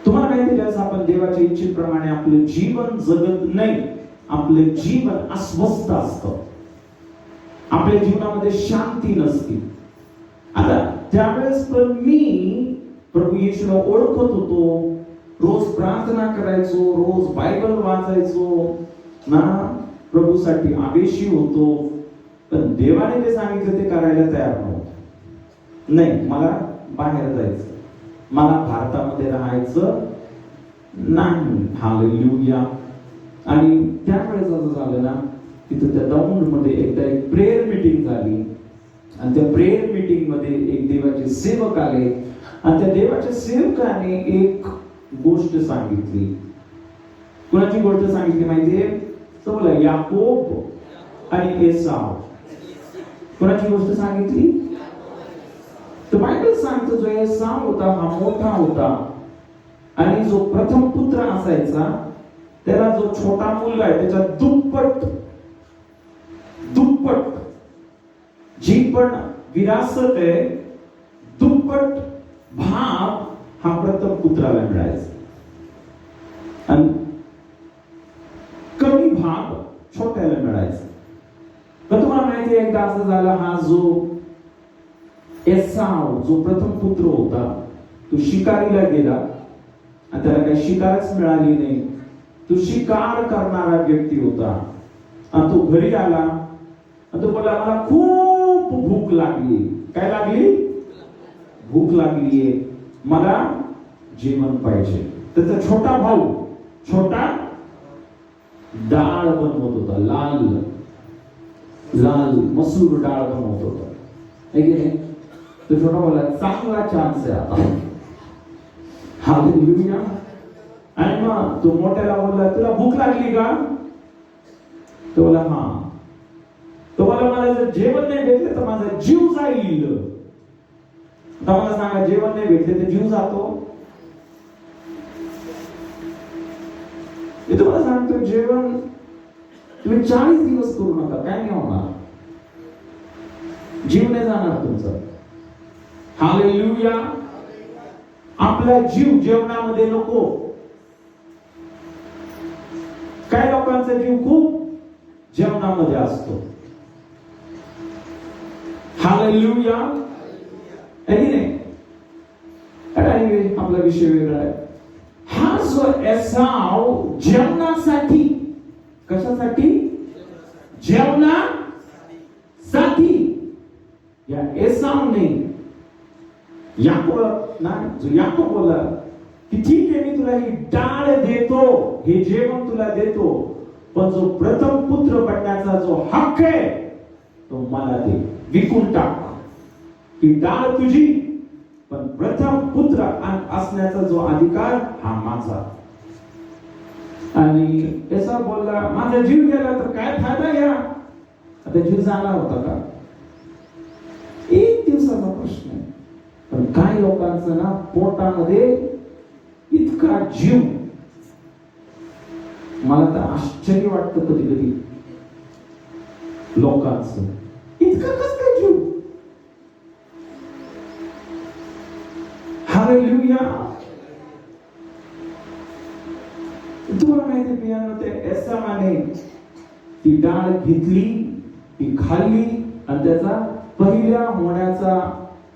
तुम्हाला माहिती, ज्यावेळेस आपण देवाच्या इच्छेप्रमाणे आपलं जीवन जगत नाही, आपलं जीवन अस्वस्थ असतं, आपल्या जीवनामध्ये शांती नसते. आता त्यावेळेस पण मी प्रभू येशूला ओळखत होतो, रोज प्रार्थना करायचो, रोज बायबल वाचायचो ना, प्रभूसाठी आवेशी होतो. पण देवाने जे सांगितलं ते करायला तयार नव्हतो. नाही, मला बाहेर जायचं, मला भारतामध्ये राहायचं नाही. हालेलुया. आणि त्यावेळेस असं झालं ना, तिथं त्या दौंड मध्ये एकदा एक प्रेयर मीटिंग झाली. आणि त्या प्रेयर मीटिंग मध्ये एक देवाचे सेवक आले. आणि त्या देवाच्या सेवकाने एक गोष्ट सांगितली. कुणाची गोष्ट सांगितली माहितीये? तो बोला याकोब आणि एसाव. कुणाची गोष्ट सांगितली? तर बायबल सांगतो जो एसाव होता हा मोठा होता, आणि जो प्रथम पुत्र असायचा त्याला जो छोटा मुलगा आहे त्याच्या दुप्पट जी पण विरासत आहे, दुप्पट भाग हा प्रथम पुत्राला मिळायचा आणि कमी भाग छोट्याला मिळायचा. तर तुम्हाला माहिती आहे, एकदा असं झालं, हा जो एसाव जो प्रथम पुत्र होता तो शिकारीला गेला आणि त्याला काही शिकारच मिळाली नाही. तो शिकार करणारा व्यक्ती होता आणि तो घरी आला आणि तो बोलला मला खूप भूक लागली. काय लागली? भूक लागलीये, मला जेवण पाहिजे. त्याचा छोटा भाऊ डाळ बनवत होता, लाल लाल मसूर डाळ बनवत होता. तो छोटा बोला चांगला चान्स आहे आता. हालेलुया. आणि मग तो मोठ्याला बोलला तुला भूक लागली का? तो बोला हा. तो बोला मला जर जेवण नाही भेटले तर माझा जीव जाईल. आता मला सांगा, जेवण नाही भेटले तर जीव जातो? मी तुम्हाला सांगतो, जेवण तुम्ही 40 दिवस करू नका, काय नाही होणार, जीव नाही जाणार तुमचा. हालेलुया. आपला जीव जेवणामध्ये नको. काही लोकांचा जीव खूप जेवणामध्ये असतो. हालेलुया. नाही, आपला विषय वेगळा आहे. हा जो एसाव जेवणासाठी, कशासाठी? जेवणासाठी. या एसावने याकोब बोला की ठीक आहे, मी तुला ही डाळ देतो, हे जेवण तुला देतो, पण जो प्रथम पुत्र बनण्याचा जो हक्क आहे तो मला दे. विकून टाक. ही डाळ तुझी, पण प्रथम पुत्र असण्याचा जो अधिकार हा माझा. आणि एसाव बोलला माझा जीव गेला तर काय फायदा घ्या. आता जीव जाणार होता का? एक दिवसाचा प्रश्न आहे. पण काही लोकांचं ना पोटामध्ये इतका जीव, मला तर आश्चर्य वाटतं कधी कधी लोकांचं. इतका कसं काय जीव? हालेलुया. तुम्हाला माहिती पियानो ते एसावाने ती डाळ घेतली, ती खाल्ली आणि त्याचा पहिल्या होण्याचा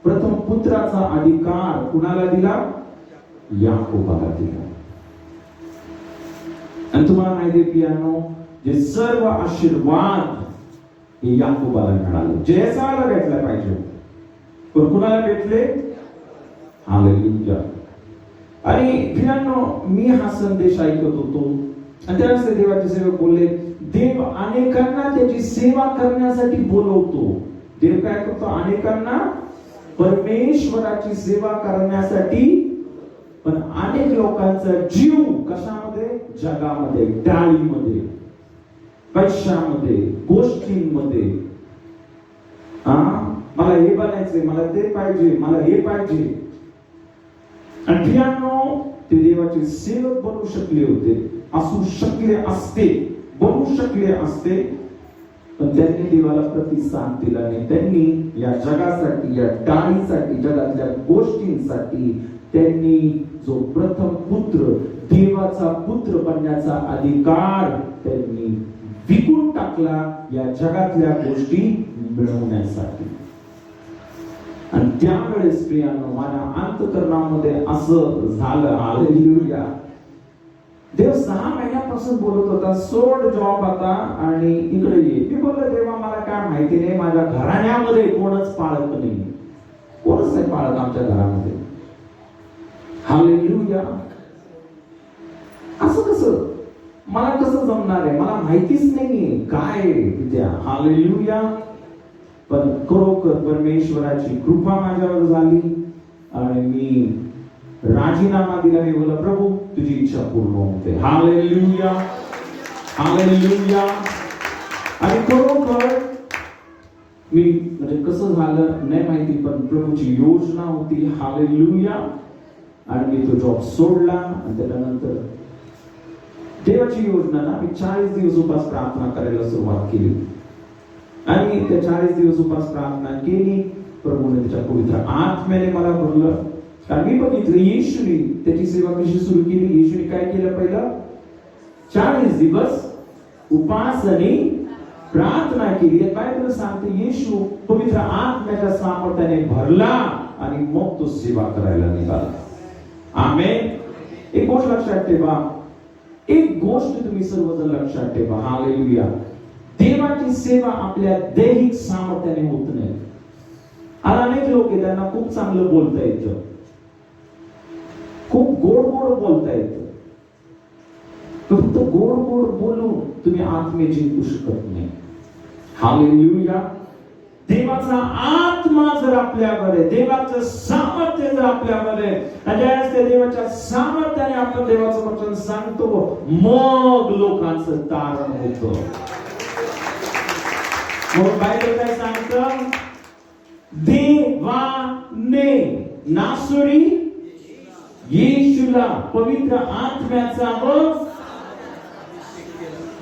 प्रथम पुत्राचा अधिकार कुणाला दिला? याकोबाला दिला. आणि तुम्हाला माहिती पियानो, जे सर्व आशीर्वाद हे याकोबाला मिळाले, जे एसावाला भेटला पाहिजे, पण कुणाला भेटले? हालेलुया. आणि पियानो, मी हा संदेश ऐकत होतो आणि त्यावेळेस देवाचे सेवक बोलले, देव अनेकांना त्याची सेवा करण्यासाठी बोलवतो. देव काय करतो? अनेकांना परमेश्वराची सेवा करण्यासाठी. पण अनेक लोकांचा जीव कशामध्ये? जगामध्ये, डाळीमध्ये, पैशामध्ये, गोष्टींमध्ये. मला हे बनायचंय, मला ते पाहिजे, मला हे पाहिजे. आणि पियानो ते देवाचे सेवक बनू शकले होते, असू शकले असते, बनू शकले असते, पण त्यांनी देवाला प्रतिसाद दिला नाही. त्यांनी या जगासाठी, या डाळीसाठी, जगातल्या गोष्टींसाठी त्यांनी जो प्रथम पुत्र, देवाचा पुत्र बनण्याचा अधिकार त्यांनी विकून टाकला या जगातल्या गोष्टी मिळवण्यासाठी. आणि त्यावेळेस प्रियानो, माझ्या अंतःकरणामध्ये असं झालं. हालेलुया. देव 6 महिन्यापासून बोलत होता, सोड जॉब आता आणि इकडे ये. मी बोललो, देवा मला काय माहिती नाही, माझ्या घराण्यामध्ये कोणच पाळत नाही. कोणच नाही पाळत आमच्या घरामध्ये. हालेलुया. असं कसं? मला कसं जमणार आहे? मला माहितीच नाहीये काय त्या. हालेलुया. पण खरोखर परमेश्वराची कृपा माझ्यावर झाली आणि मी राजीनामा दिला. मी बोलला, प्रभू तुझी इच्छा पूर्ण होते. हालेलुया. हालेलुया. आणि खरोखर मी म्हणजे कसं झालं नाही माहिती, पण प्रभूची योजना होती. हालेलुया. आणि मी तो जॉब सोडला आणि त्यानंतर देवाची योजना ना, मी 40 दिवस उपास प्रार्थना करायला सुरुवात केली. आणि त्या 40 दिवस उपास प्रार्थना केली. प्रभूने त्याच्या पवित्र आत्म्याने मला भरलं. कारण मी बघितलं येशूने त्याची सेवा कशी सुरू केली. येशूने काय केलं? पहिलं 40 दिवस उपास आणि प्रार्थना केली. बायबल सांगते येशू पवित्र आत्म्याच्या सामर्थ्याने भरला आणि मग तो सेवा करायला निघाला. आमेन. एक गोष्ट लक्षात ठेवा, एक गोष्ट तुम्ही सर्वजण लक्षात ठेवा. हालेलुया. देवाची सेवा आपल्या दैहिक सामर्थ्याने होत नाही. आणि अनेक लोक आहेत त्यांना खूप चांगलं बोलता येतं, खूप गोड गोड बोलता येतं. फक्त गोड गोड बोलून तुम्ही आत्मे जिंकू शकत नाही. हालेलुया. देवाचा आत्मा जर आपल्यावर आहे, देवाचं सामर्थ्य जर आपल्यावर आहे, आणि त्या देवाच्या सामर्थ्याने आपण देवाचं वचन सांगतो, मग लोकांचं तारण होतं. मग बायबल काय सांगतं? देवाने नासरी येशूला पवित्र आत्म्याचा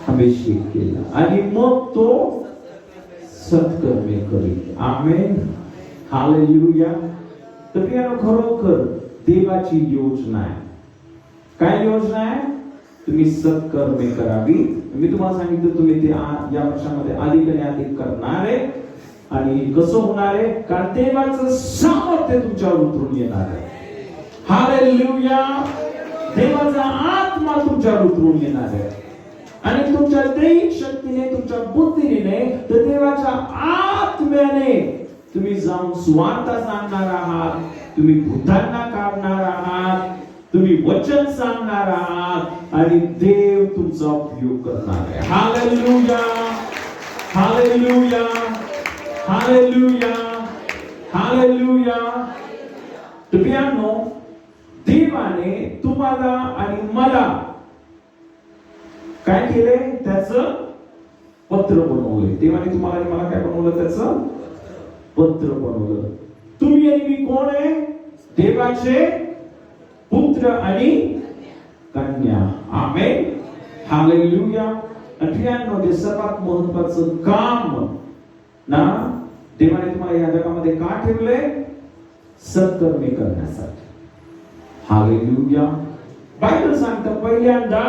अभिषेक केला आणि मग तो सत्कर्मे करीत. आमेन. हालेलुया. तर प्रियानो, खरोखर देवाची योजना आहे. काय योजना आहे? तुम्ही सत्कर्मे करावी. मी तुम्हाला सांगितलं तुम्ही ते या वर्षामध्ये अधिक आणि अधिक करणार आहे. आणि कसं होणार आहे? कारण देवाचं सामर्थ्य तुमच्यावर उतरून येणार आहे. हालेलुया. देवाचा आत्मा तुमच्यावर उतरून येणार आहे आणि तुमच्या दैहिक शक्तीने, तुमच्या बुद्धीने, तर देवाच्या आत्म्याने तुम्ही जाऊन सुवार्ता सांगणार आहात, तुम्ही भूतांना काढणार आहात, तुम्ही वचन सांगणार आहात आणि देव तुमचा उपयोग करणार आहे. हालेलुया. हालेलुया. हालेलुया. हालेलुया. प्रियानो, देवाने तुम्हाला आणि मला काय केले? त्याचं पत्र बनवले. देवाने तुम्हाला आणि मला काय बनवलं? त्याचं पत्र बनवलं. तुम्ही आणि मी कोण आहे? देवाचे पुत्र आणि कन्या. आमेन. हालेलुया. प्रियानो, जे सर्वात महत्त्वाचं काम ना देवाने तुम्हाला या जगामध्ये का ठेवले? सत्कर्मे करण्यासाठी. हालेलुया. बायबल सांगतं पहिल्यांदा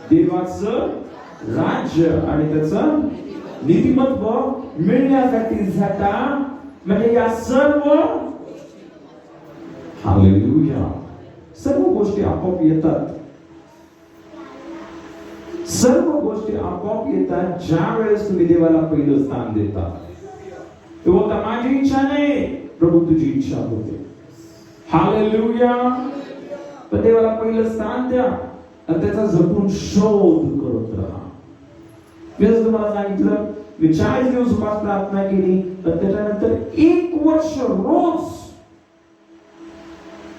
देवाचं राज्य आणि त्याचं नीतिमत्व मिळण्यासाठी झटा, म्हणजे या सर्व हालेलुया सर्व गोष्टी आपोआप येतात. सर्व गोष्टी आपोआप येतात ज्या वेळेस तुम्ही देवाला पहिलं स्थान देता. तो बोलता माझी इच्छा नाही प्रभू तुझी इच्छा होते. हालेलुया. पण देवाला पहिलं स्थान द्या आणि त्याचा जपून शोध करत राहा. मी जसं तुम्हाला सांगितलं, मी 40 दिवस उपास प्रार्थना केली, तर त्याच्यानंतर 1 वर्ष रोज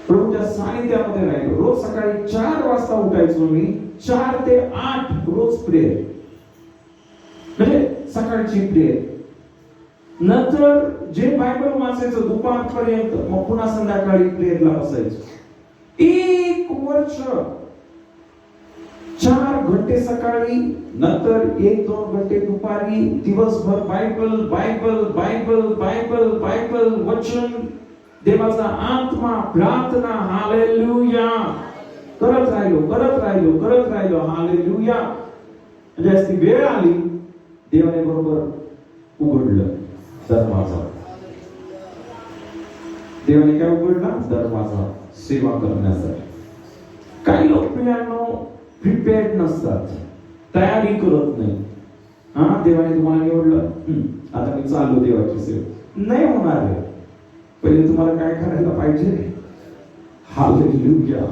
प्रभूच्या सानिध्यामध्ये राहिलो. रोज सकाळी 4 वाजता उठायचो मी. 4 ते 8 रोज प्रेयर, म्हणजे सकाळची प्रेयर. नंतर जे बायबल वाचायचं दुपारपर्यंत, मग पुन्हा संध्याकाळी प्रेयरला बसायचो. 1 वर्ष 4 घंटे सकाळी, नंतर 1-2 घंटे दुपारी, दिवसभर Bible Bible Bible Bible Bible वचन, देवाचा आत्मा, प्रार्थना. हालेलुया. करत राहिलो. हालेलुया. म्हणजे ती वेळ आली, देवाने बरोबर उघडलं दरवाजा. देवाने काय उघडला? दरवाजा सेवा करण्यासाठी. काही लोक प्रियांनो प्रिपेअर्ड नसतात, तयारी करत नाही. देवाने तुम्हाला निवडलं, आता मी चाललो देवाची सेवा. नाही होणार आहे. पहिले तुम्हाला काय करायला पाहिजे? हालेलुया.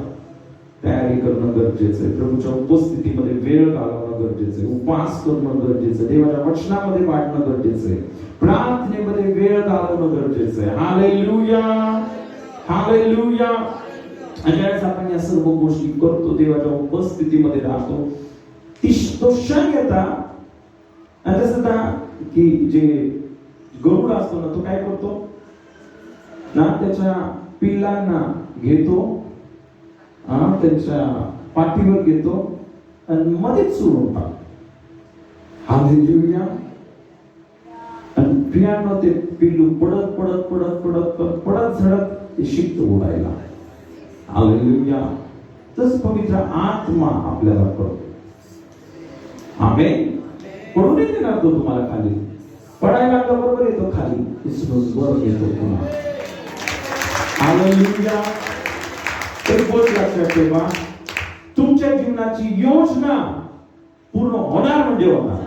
तयारी करणं गरजेचं आहे. प्रभूच्या उपस्थितीमध्ये वेळ घालवणं गरजेचं आहे. उपवास करणं गरजेचं आहे. देवाच्या वचनामध्ये वाढणं गरजेचं आहे. प्रार्थनेमध्ये वेळ घालवणं गरजेचं आहे. हालेलुया. हालेलुया. आणि ज्यावेळेस आपण या सर्व गोष्टी करतो, देवाच्या उपस्थितीमध्ये राहतो, तो क्षण येतात. आणि तसं की जे गरुड असतो ना, तो काय करतो ना, त्याच्या पिल्लांना घेतो, त्यांच्या पाठीवर घेतो आणि मध्येच सोडून टाकतो. हालेलुया. आणि प्रियानो, ते पिल्लू पडत झडत ते शिकतो उडायला. हालेलुया. तस पवित्र आत्मा आपल्याला करतो. आमेन. पडू नाही देणार तो तुम्हाला खाली. पडायला लागला बरोबर येतो खाली, क्रिसमस वर येतो पुन्हा. हालेलुया. एक गोष्ट लक्षात ठेवा, तुमच्या जीवनाची योजना पूर्ण होणार म्हणजे होणार.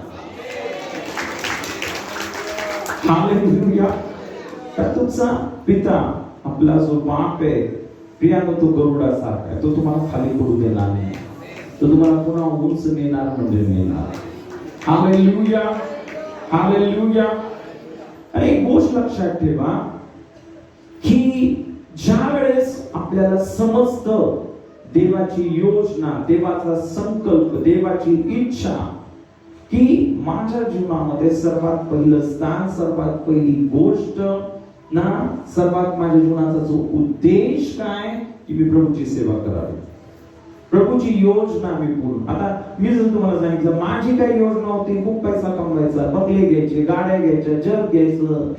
हालेलुया. तर तुमचा पिता, आपला जो बाप आहे, प्रियानो तो गरुडासारखा आहे. तो तुम्हाला खाली पडू देणार नाही. तो तुम्हाला पुन्हा उंच नेणार म्हणजे नेणार. हालेलुया. हालेलुया. आणि एक गोष्ट लक्षात ठेवा की ज्या वेळेस आपल्याला समजतं देवाची योजना, देवाचा संकल्प, देवाची इच्छा, की माझ्या जीवनामध्ये सर्वात पहिलं स्थान, सर्वात पहिली गोष्ट ना, सर्वात माझ्या जीवनाचा जो उद्देश काय, की मी प्रभूची सेवा करावी, प्रभूची योजना मी पूर्ण. आता मी जर तुम्हाला सांगितलं माझी काही योजना होती, खूप पैसा कमवायचा, बंगले घ्यायचे, गाड्या घ्यायच्या, जग घ्यायचं,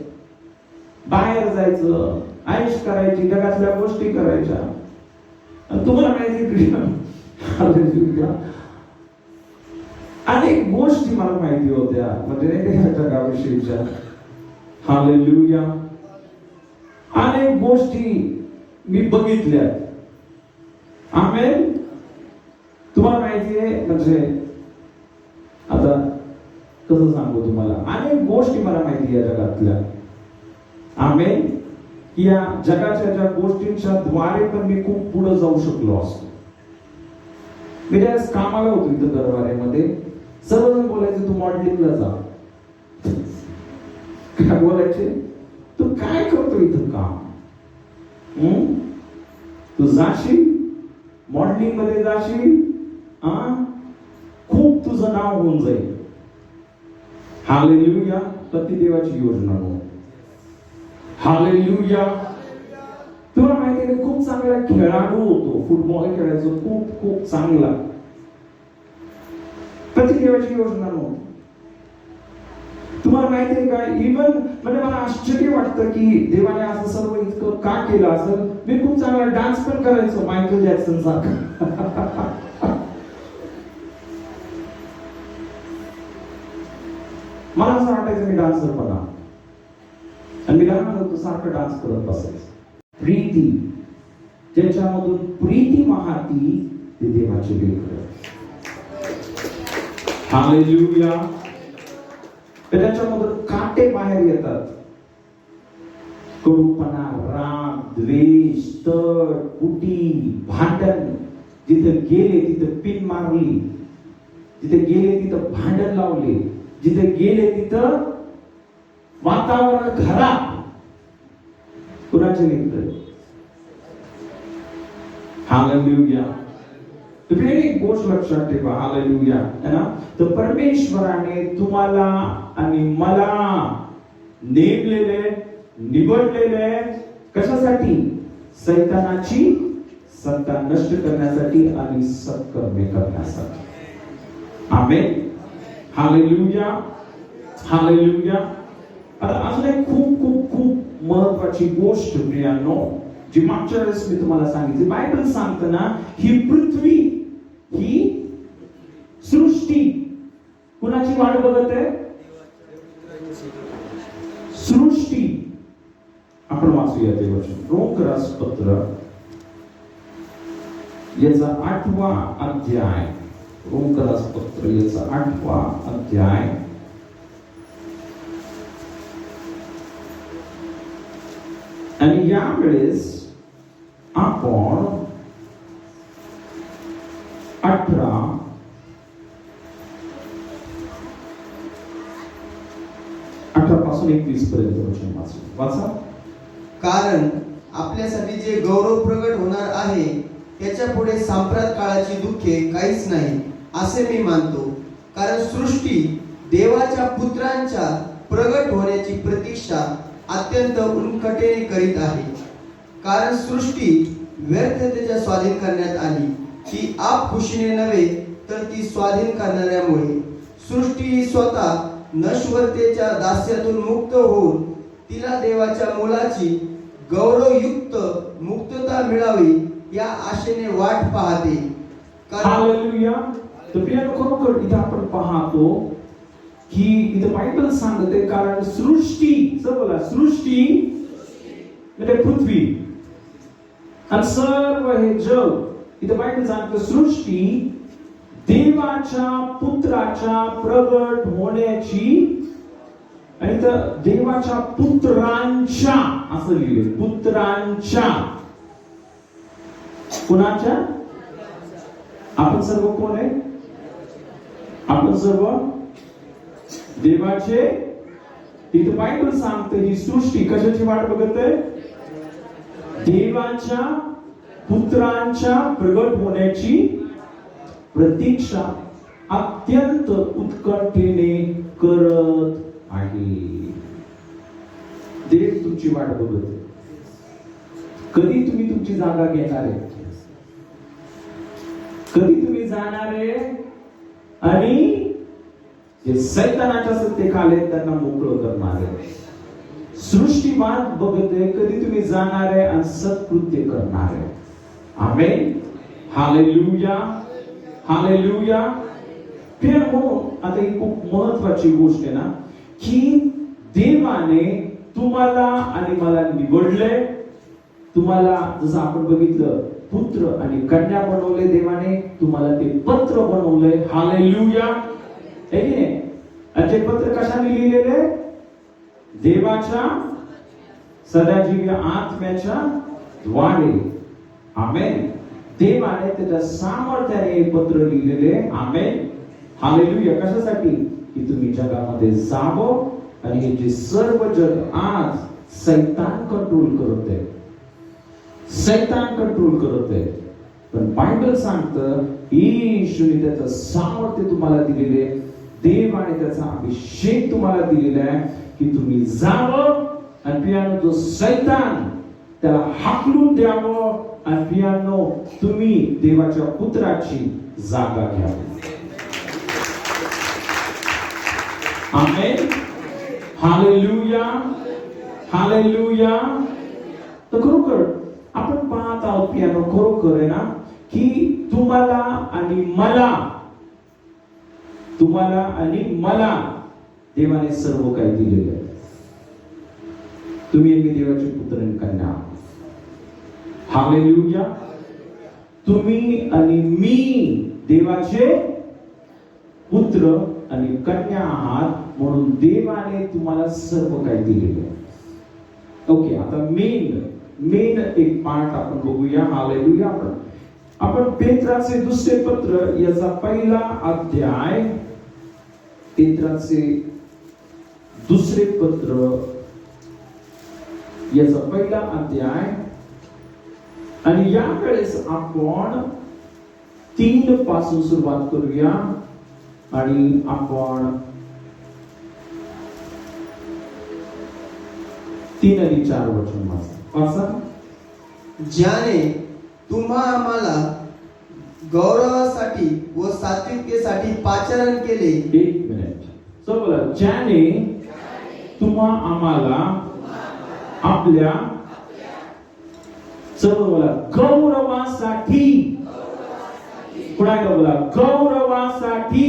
बाहेर जायचं, आयुष करायची, जगातल्या गोष्टी करायच्या. तुम्हाला माहिती अनेक गोष्टी मला माहिती होत्या, म्हणजे नाही का जगाविषयीच्या. हालेलुया. अनेक गोष्टी मी बघितल्या. आमेन. तुम्हाला माहिती आहे, म्हणजे आता कसं सांगू तुम्हाला, अनेक गोष्टी मला माहिती आहे जगातल्या. आमेन. या जगाच्या ज्या गोष्टींच्या द्वारे पण मी खूप पुढे जाऊ शकलो असतो. मी त्यावेळेस कामाला होतो इथं दरबारेमध्ये. सर्वजण बोलायचे तू मॉडेलिंगला जा. काय बोलायचे, तू काय करतो इथं काम, तू जाशील मॉडेलिंग मध्ये जाशील, खूप तुझं नाव होऊन जाईल. हालेलुया. तर ती देवाची योजना हो. हालेलुया. तुला माहिती आहे, खूप चांगला खेळाडू होतो, फुटबॉल खेळायचो, खूप खूप चांगला. तर ती देवाची योजना हो. तुम्हाला माहिती आहे का, इव्हन म्हणजे मला आश्चर्य वाटतं की देवाने असं सर्व इतकं का केलं असेल. मी खूप चांगला डान्स पण करायचो, मायकल जॅक्सन सारखा. मला असं वाटायचं मी डान्सर बना, आणि मी लहान होतो सारखं डान्स करत बसायचं. प्रीती, ज्याच्यामधून प्रीती वाहती ते देवाचे लेकरं. हालेलुया. त्याच्यामधून काटे बाहेर येतात. कडूपणा, राग, द्वेष, तड, कुटी, भांडण. जिथे गेले तिथे पिन मारली, जिथे गेले तिथं भांडण लावले, जिथे गेले तिथं वातावरण खराब. कुणाचे मित्र. हालेलुया. तुम्ही एक गोष्ट लक्षात ठेवा. हालेलुया. है ना. तर परमेश्वराने तुम्हाला आणि मला नेमलेले, निवडलेले कशासाठी? सैतानाची सत्ता नष्ट करण्यासाठी आणि सत्कर्मे करण्यासाठी. आमेन. हालेलुया. हालेलुया. आता अजून एक खूप खूप खूप महत्वाची गोष्ट प्रियांनो, जी मागच्या वेळेस मी तुम्हाला सांगितली. बायबल सांगतं ना, ही पृथ्वी, ही सृष्टी कुणाची वाट बघत आहे? सृष्टी. आपण वाचूया ते वचन. रोमकरासपत्र याचा 8वा अध्याय. रोमकरासपत्र याचा 8वा अध्याय. आणि यावेळेस आपण 18 पासून 21 पर्यंत वचन वाचा. कारण आपल्यासाठी जे गौरव प्रगट होणार आहे त्याच्या पुढे सांप्रत काळाची दुःखे काहीच नाही असे मी मानतो. कारण सृष्टी देवाच्या पुत्रांच्या प्रगट होण्याची प्रतीक्षा अत्यंत उनकटेने करीत आहे. कारण सृष्टी व्यर्थतेच्या स्वाधीन करण्यात आली, ती आप खुशीने नव्हे तर ती स्वाधीन करणाऱ्यामुळे. सृष्टी ही स्वतः नश्वरतेच्या दास्यातून मुक्त होऊन तिला देवाच्या मुलाची गौरवयुक्त मुक्तता मिळावी या आशेने वाट पाहते. हालेलुया. तर प्रियानो, खरोखर इथे आपण पाहतो की इथे बायबल सांगते, कारण सृष्टी, बोला सृष्टी म्हणजे पृथ्वी आणि सर्व हे जग, इथे बायबल सांगते सृष्टी देवाच्या पुत्राच्या प्रगट होण्याची, आणि तर देवाच्या पुत्रांच्या असं लिहिले, पुत्रांच्या. कुणाच्या? आपण सर्व कोण आहे? आपण सर्व देवाचे. इथे बायबल सांगते ही सृष्टी कशाची वाट बघत आहे? देवाच्या पुत्रांच्या प्रगट होण्याची प्रतीक्षा अत्यंत उत्कंठेने करत आहे. देव तुमची वाट बघत आहे. कधी तुम्ही तुमची जागा घेणार आहे? कधी तुम्ही जाणार आहे आणि जे सैतानाच्या सत्तेखाली त्यांना मोकळं करणार आहे? सृष्टीवाद बघत आहे कधी तुम्ही जाणार आहे आणि सत्कृत्य करणार आहे. आमेन. Hallelujah, hallelujah. म्हणून आता ही खूप महत्वाची गोष्ट आहे ना, की देवाने तुम्हाला आणि मला निवडले. तुम्हाला जसं आपण बघितलं पुत्र आणि कन्या बनवले देवाने, तुम्हाला ते पत्र बनवले. हालेलुया. आणि ते पत्र कशाने लिहिलेले? देवाच्या सदाजीवी आत्म्याच्या द्वारे. आमेन. देवाने त्याच्या सामर्थ्याने हे पत्र लिहिलेले. आमेन. हालेलुया. कशासाठी? की तुम्ही जगामध्ये जावं आणि हे जे सर्व जग आज सैतान कंट्रोल करत आहे, सैतान कंट्रोल करत आहे, पण बायबल सांगतं येशूने त्याचं सामर्थ्य तुम्हाला दिलेले, देवाने त्याचा अभिषेक तुम्हाला दिलेला आहे की तुम्ही जावं आणि प्रियानो जो सैतान त्याला हाकलून द्यावं आणि प्रियानो तुम्ही देवाच्या पुत्राची जागा घ्यावी. आमेन. Hallelujah, hallelujah. तर खरोखर आपण पाहत आहोत प्रियानो, खरोखर आहे ना, की तुम्हाला आणि मला देवाने सर्व काही दिलेले आहे. तुम्ही एक देवाचे पुत्र आणि कन्या. हालेलुया. तुम्ही आणि मी देवाचे पुत्र आणि कन्या आहात, म्हणून देवाने तुम्हाला सर्व काही दिलेले आहे. ओके, आता मेन एक पार्ट आपण बघूया. हालेलुया. आपण पेत्राचे दुसरे पत्र याचा पहिला अध्याय, पेत्राचे दुसरे पत्र याचा पहिला अध्याय, आणि यावेळेस आपण 3 पासून सुरुवात करूया आणि आपण 3 आणि 4 वचन वाचा. ज्याने तुम्हा आम्हाला गौरवासाठी व सात्विकतेसाठी पाचारण केले. 1 मिनिट. बोला, ज्याने तुम्हा आम्हाला आपल्या बोला गौरवासाठी, पुन्हा बोला गौरवासाठी.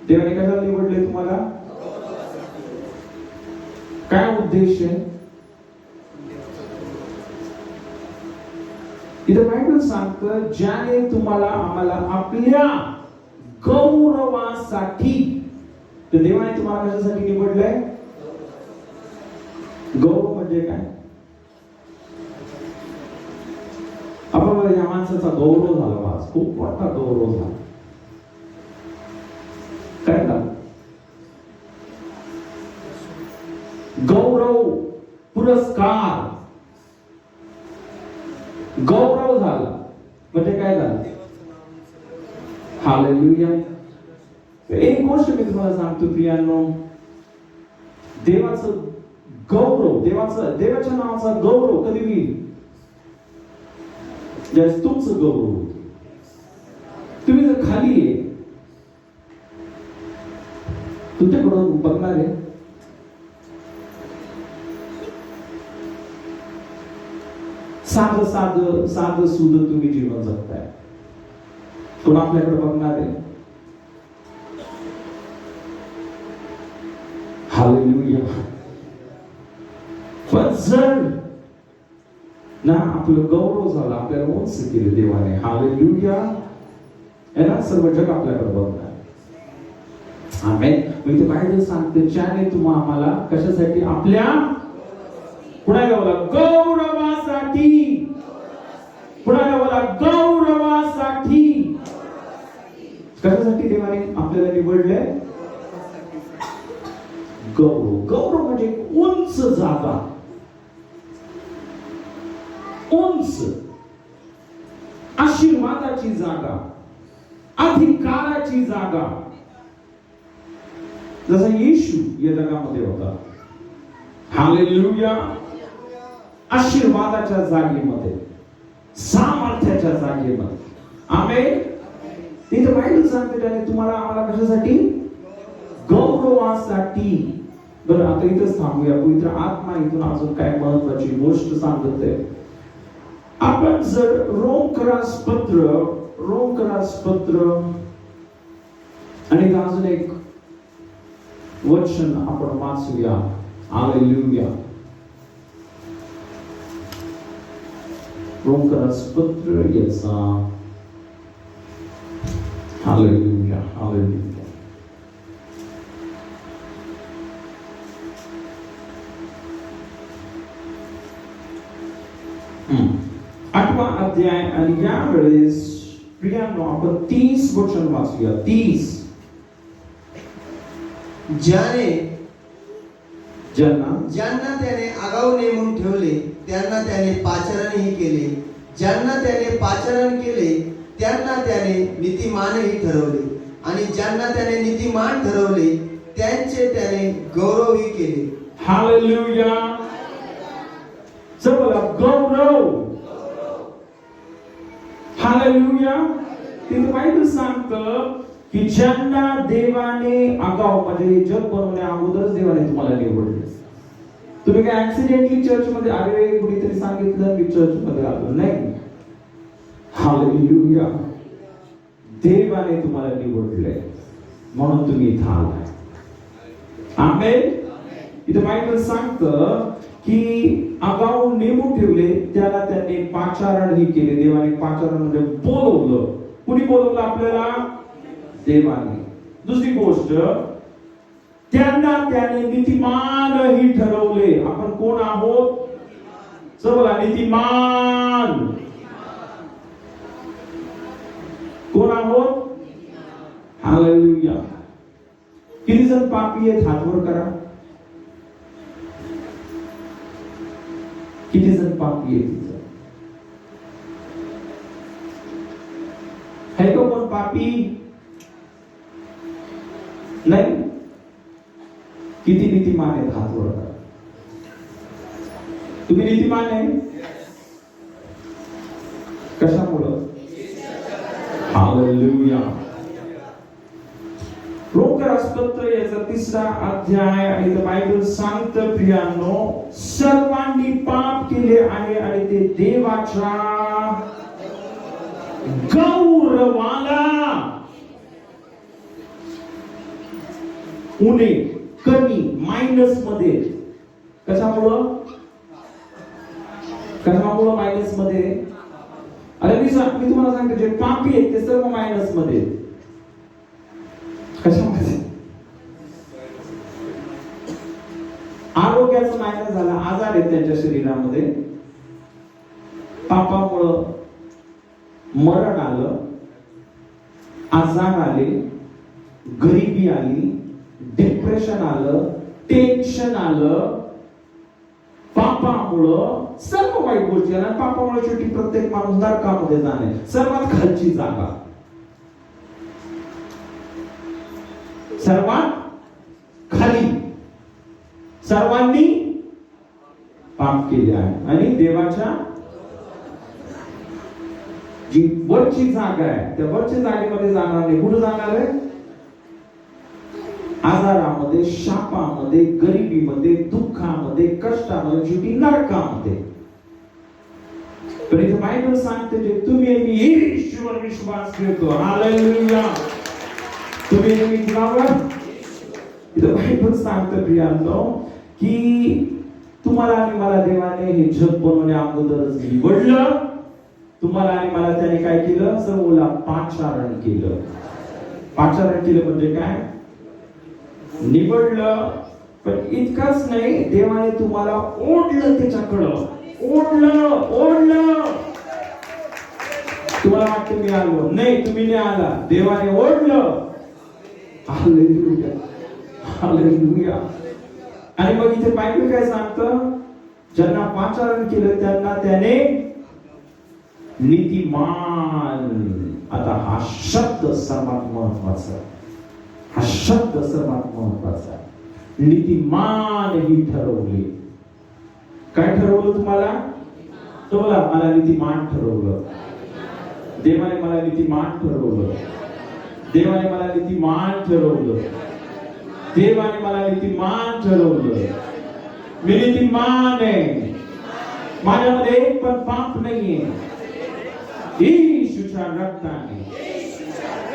देवाने कशाला निवडले तुम्हाला? काय उद्देश आहे? इथं बायबल सांगतं ज्याने तुम्हाला आम्हाला आपल्या गौरवासाठी. तर देवाने तुम्हाला कशासाठी निवडलंय? गौरव म्हणजे काय? आपण या माणसाचा गौरव झाला, आज खूप मोठा गौरव झाला. काय झालं? गौरव, पुरस्कार, गौरव झाला म्हणजे काय झालं? हालेलुया. एक गोष्ट मी तुम्हाला सांगतो प्रियांनो, देवाचं गौरव, देवाच्या नावाचा गौरव कधी होईल? ज्यावेळेस तुमचं गौरव होईल. तुम्ही जर खाली आहे, तुमच्याकडून बघणार आहे, साधं सुध तुम्ही जीवन जगताय. कोण आपल्याकडे बघणार आहे? हालेलुया. पण जर ना आपलं गौरव झाला, आपल्याला उंच केलं देवाने, हालेलुया, ना सर्व जग आपल्याकडे बघणार. आमेन. मी ते बायबल सांगते, ज्याने तुम्हा आम्हाला कशासाठी? आपल्या पुन्हा बोला गौरवासाठी. पुन्हा बोला गौरवासाठी. कशासाठी देवाने आपल्याला निवडले? गौरव. गौरव म्हणजे उंच जागा, उंच आशीर्वादाची जागा, अधिकाराची जागा. जसा येशू या जगामध्ये होता, हालेलुया, आशीर्वादाच्या जागेमध्ये, सामर्थ्याच्या जागेमध्ये. आमेन. तिथे बायबल सांगते त्याने तुम्हाला आम्हाला कशासाठी? गौरवासाठी. बरं, आता इथंच थांबूया. पवित्र आत्मा इथून अजून काय महत्वाची गोष्ट सांगत आहे. आपण जर रोमकरास पत्र आणि अजून एक वचन आपण वाचूया. हालेलुया. रोमकरास पत्र याचा, हालेलुया, हालेलुया. आठवा अध्याय आणि यावेळेस प्रियांनो आपण 30 वचन वाचूया. 30. ज्यांना त्याने आगाऊ नेमून ठेवले त्यांना त्याने पाचारणही केले, ज्यांना त्याने पाचारण केले त्यांना त्याने नीतिमानही ठरवले, आणि ज्यांना त्याने नीतिमान ठरवले त्यांचे त्याने गौरवही केले. हालेलुया. चला गौरव. हालेलुया. तिथे बायबल सांगतं की ज्यांना देवाने आगाऊ, म्हणजे जग बनवण्या अगोदरच देवाने तुम्हाला निवडले. तुम्ही काय ऍक्सिडेंटली चर्च मध्ये आले, कुणीतरी सांगितलं मी चर्च मध्ये आलो? नाही. हालेलुया. देवाने तुम्हाला निवडले म्हणून तुम्ही इथं आलाय. आमेन. इथे बायबल सांगतं की आगाऊ नेमून ठेवले त्याला त्यांनी पाचारणही केले. देवाने पाचारण म्हणजे बोलवलं. कुणी बोलवलं आपल्याला? देवाने. दुसरी गोष्ट, त्यांना त्याने नीतिमानही ठरवले. आपण कोण आहोत? चला नीतिमान. कोण आहोत? हालेलुया. किती जण पापी आहेत? हात वर करा. किती जण पापी आहेत? है का कोण पापी? नाही. किती नीतिमान आहेत? हात वर करा. तुम्ही नीतिमान आहे? कशामुळं? हालेलुया. रोमकरास पत्र याचा 3रा अध्याय आणि बायबल सांगतं प्रियांनो, सर्वांनी पाप केले आहे आणि ते देवाच्या गौरवाला उणे, कमी, मायनस मध्ये. कशामुळं? कशामुळं मायनस मध्ये? अरे मी तुम्हाला सांगतो, जे पापी आहेत ते सर्व मायनस मध्ये. कशामध्ये? आरोग्याचा मायनस झाला. आजार आहेत त्यांच्या शरीरामध्ये. पापामुळं मरण आलं, आजार आले, गरिबी आली, डिप्रेशन आलं, टेन्शन आलं. पापामुळं सर्व वाईट गोष्टी आल्या. पापामुळे शेवटी प्रत्येक माणूस नरकामध्ये जाणे, सर्वात खालची जागा, सर्वात खाली. सर्वांनी पाप केले आहे आणि देवाच्या जी वरची जागा आहे त्या वरच्या जागेमध्ये जाणार नाही. कुठे जाणार आहे? आजारामध्ये, शापामध्ये, गरिबीमध्ये, दुःखामध्ये, कष्टामध्ये, शेवटी नरकामध्ये. पण इथे बायबल सांगते जे तुम्ही आणि मी येशूवर विश्वास ठेवतो. हालेलुया. तुम्ही आणि मी कुणावर? इथे बायबल सांगते प्रियांनो की तुम्हाला आणि मला देवाने हे जग बनवण्या अगोदरच निवडलं. तुम्हाला आणि मला त्याने काय केलं? सर्वला पाचारण केलं. पाचारण केलं म्हणजे काय? निवडलं. पण इतकंच नाही, देवाने तुम्हाला ओढलं त्याच्याकडं. ओढलं. तुम्हाला वाटतं मी आलो, नाही, तुम्ही नाही आला, देवाने ओढलं. हालेलुया. हालेलुया. आणि मग इथे बायबल काय सांगतं? ज्यांना पाचारण केलं त्यांना त्याने नीतिमान. आता हा शब्द सर्वात महत्वाचा. हा शब्द सर्वात महत्वाचा. नीतिमान ही ठरवले. काय ठरवलं तुम्हाला? तुम्हाला मला नीतिमान ठरवलं. देवाने मला नीतिमान ठरवलं. देवाने मला नीतिमान ठरवलं. देवाने मला नीतिमान ठरवलं. मी नीतिमान आहे. माझ्यामध्ये एक पण पाप नाहीये. येशूच्या रक्ताने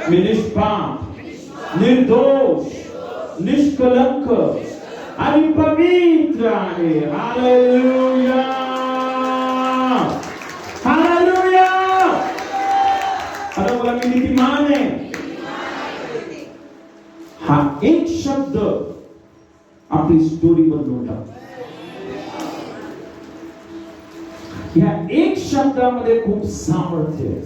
मी निष्पाप, निर्दोष, निष्कलंक आणि पवित्र आहे. हालेलुया. हालेलुया. आता बोला, मी नीतिमान आहे. हा एक शब्द आपली स्टोरी बदलून टाकतो. या एक शब्दामध्ये खूप सामर्थ्य आहे.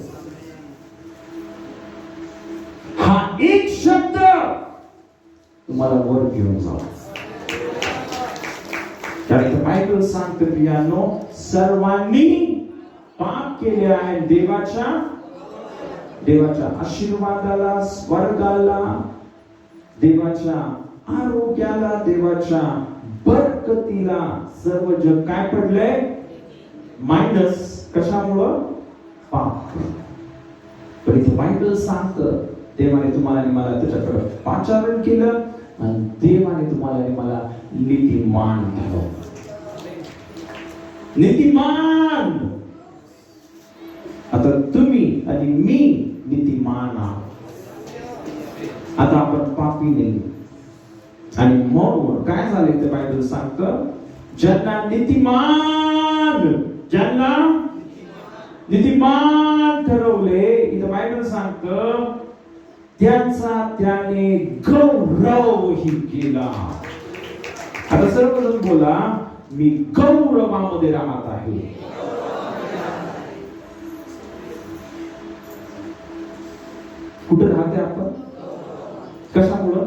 हा एक शब्द तुम्हाला वर घेऊन जाऊ. कारण बायबल सांगते प्रियांनो, सर्वांनी पाप केले आहे. देवाच्या आशीर्वादाला, स्वर्गाला, देवाच्या आरोग्याला, देवाच्या बरकतीला सर्व जग काय पडलंय? मायनस. कशामुळं? पाप. पण इथे बायबल सांगतं देवाने तुम्हाला आणि मला त्याच्याकडे पाचारण केलं आणि देवाने तुम्हाला आणि मला नीतिमान ठरवलं. नीतिमान. आता तुम्ही आणि मी नीतिमान आहोत. आता आपण पापी नाही. आणि म्हणून काय झाले ते बायबल सांगतं, ज्यांना नीतिमान ठरवले, इथं बायबल सांगतं त्यांचा त्याने गौरवही केला. आता सर्वजण बोला, मी गौरवामध्ये राहत आहे. कुठे राहते आपण? कशामुळं?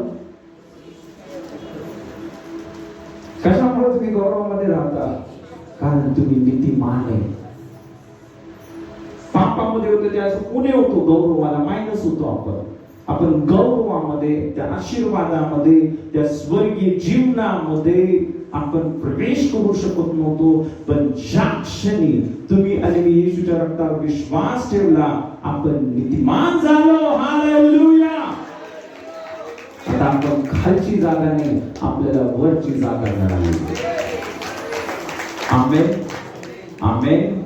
कशामुळे तुम्ही गौरवामध्ये राहता? कारण तुम्ही नीतिमान आहे. पापामध्ये होते त्यास पुणे होतो, गौरवाला मायनस होतो. आपण गौरवामध्ये, त्या आशीर्वादामध्ये, त्या स्वर्गीय जीवनामध्ये आपण प्रवेश करू शकत नव्हतो. पण ज्या क्षणी तुम्ही आणि मी येशूच्या रक्तावर विश्वास ठेवला, आपण नीतिमान झालो. हालेलुया. आता आपण खालची जागा नाही, आपल्याला वरची जागा मिळाली. आमेन. आमेन.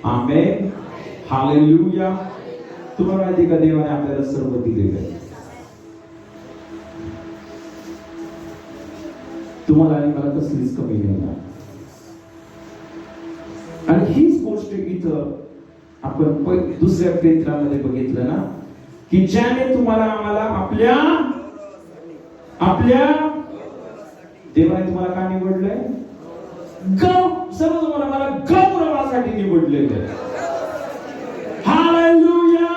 आमेन. हालेलुया. तुम्हाला माहिती का, देवाने आपल्याला सर्व दिलेलं आहे. तुम्हाला आणि मला कसलीच कमी नाही. आणि हीच गोष्ट इथं आपण दुसऱ्या पेत्रामध्ये बघितलं ना, की ज्याने तुम्हाला आम्हाला आपल्या देवाने तुम्हाला का निवडलंय? सर्व तुम्हाला मला गौरवासाठी निवडलेलं आहे. हालेलुया.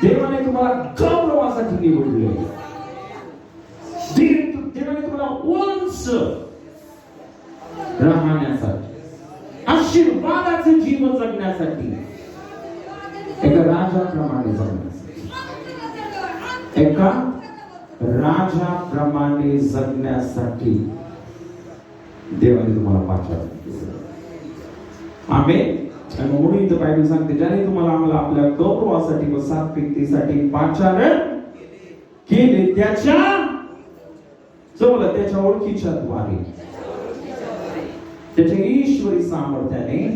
देवाने तुम्हाला गौरवासाठी निवडले. देवाने तुम्हाला उंच राहण्यासाठी, आशीर्वादाचे जीवन जगण्यासाठी, एका राजाप्रमाणे जगण्यासाठी, एका राजाप्रमाणे जगण्यासाठी देवाने तुम्हाला पाचारण केलं. आमेन. आणि म्हणून इथं बायबल सांगते, ज्याने तुम्हाला आम्हाला आपल्या गौरवासाठी व सात्विकतेसाठी पाचारण केले, त्याच्या ओळखीच्या द्वारे. त्याच्या ईश्वरी सामर्थ्याने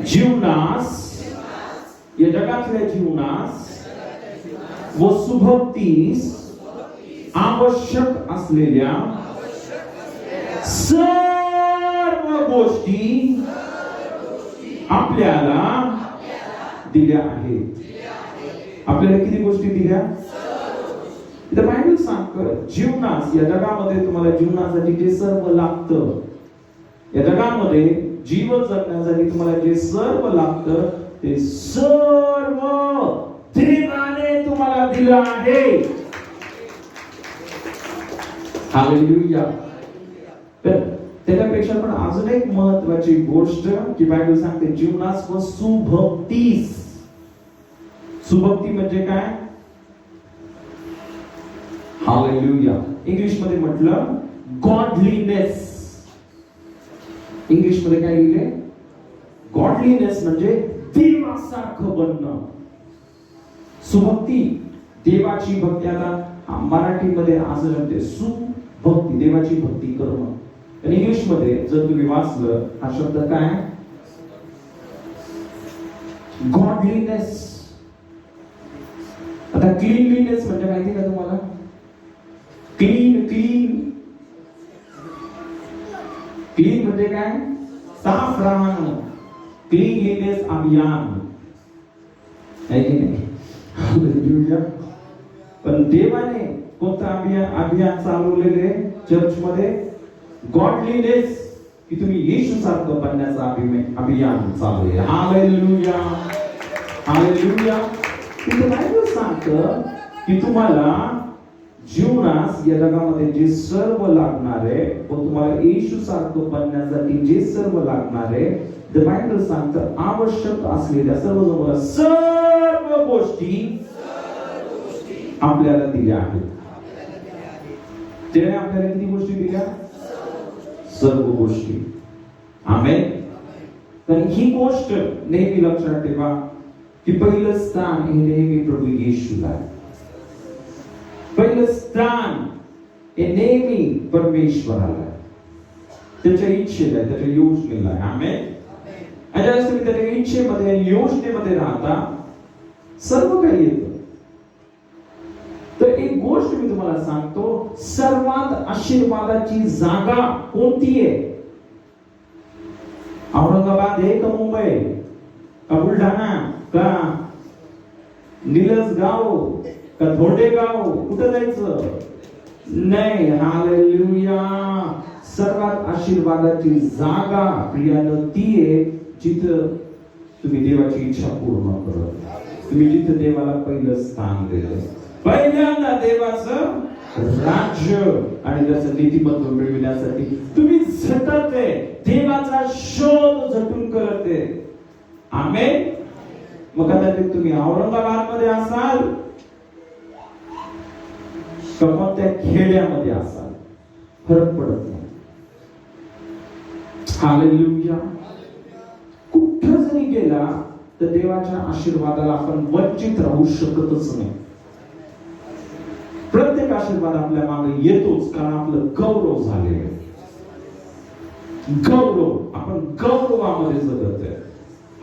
जीवनास, या जगातल्या जीवनास व सुभक्तीस आवश्यक असलेल्या सर्व गोष्टी आपल्याला दिल्या आहेत. आपल्याला किती गोष्टी दिल्या? इथं बायबल सांगतं जीवनास, या जगामध्ये तुम्हाला जीवनासाठी जे सर्व लागतं, या जगामध्ये जीवन जगण्यासाठी तुम्हाला जे सर्व लागतं ते सर्व देवाने तुम्हाला दिलं आहे. हालेलुया. तर त्याच्यापेक्षा पण अजून एक महत्वाची गोष्ट जी बायबल सांगते, जीवनास व सुभक्तीस. सुभक्ती म्हणजे काय? हालेलुया. इंग्लिश मध्ये म्हटलं गॉडलीनेस. इंग्लिश मध्ये काय लिहिले? गॉडलीनेस म्हणजे देवासारखं बनणं. सुभक्ती, देवाची भक्ती. आता मराठीमध्ये असं म्हणते सुभक्ती, देवाची भक्ती करणं. आणि इंग्लिश मध्ये जर तुम्ही वाचलं हा शब्द काय? गॉडलीनेस. आता क्लीनलीनेस म्हणजे माहिती का तुम्हाला? क्लीन क्लीन क्लीन म्हणजे काय? साफ राहणं. क्लीनलीनेस अभियान आहे की नाही? पण देवाने कोणतं अभियान चालवलेले चर्च मध्ये? गॉडलीनेस, की तुम्ही येशू सारखं बनण्याचं अभियान चालू आहे. Hallelujah, hallelujah. तिथे बायबल सांगतं की तुम्हाला जीवनास, या जगामध्ये जे सर्व लागणार आहे व तुम्हाला येशू सारखं बनण्यासाठी जे सर्व लागणार आहे, द बायबल सांगतं आवश्यक असलेल्या सर्व गोष्टी आपल्याला दिल्या आहेत. त्याने आपल्याला किती गोष्टी दिल्या? सर्व गोष्टी. आमेन. तर ही गोष्ट नेहमी लक्षात ठेवा की पहिलं स्थान हे नेहमी प्रभू येशूला आहे. पहिलं स्थान हे नेहमी परमेश्वराला आहे, त्याच्या इच्छेला आहे, त्याच्या योजनेला आहे. आमेन. आणि तुम्ही त्याच्या इच्छेमध्ये, योजनेमध्ये राहता, सर्व काही येतं. तर एक गोष्ट मी तुम्हाला सांगतो, सर्वात आशीर्वादाची जागा कोणती आहे? औरंगाबाद आहे का मुंबई का बुलढाणा का निलजगाव का धोंडेगाव? कुठं जायचं? नाही. हालेलुया. सर्वात आशीर्वादाची जागा प्रियानं ती आहे जिथं तुम्ही देवाची इच्छा पूर्ण करत, तुम्ही जिथं देवाला पहिलं स्थान दिलं. पहिल्यांदा देवाचं राज्य आणि त्याचं नीतिमत्व मिळविण्यासाठी तुम्ही झटत आहे, देवाचा शोध झटून करत आहे. आमेन. मग कदाचित तुम्ही औरंगाबाद मध्ये असाल किंवा त्या खेड्यामध्ये असाल, फरक पडत नाही. हालेलुया. कुठं जरी गेला तर देवाच्या आशीर्वादाला आपण वंचित राहू शकतच नाही. प्रत्येक आशीर्वाद आपल्या मागे येतोच, कारण आपलं गौरव झालेलं आहे. गौरव, आपण गौरवामध्ये जगत आहे.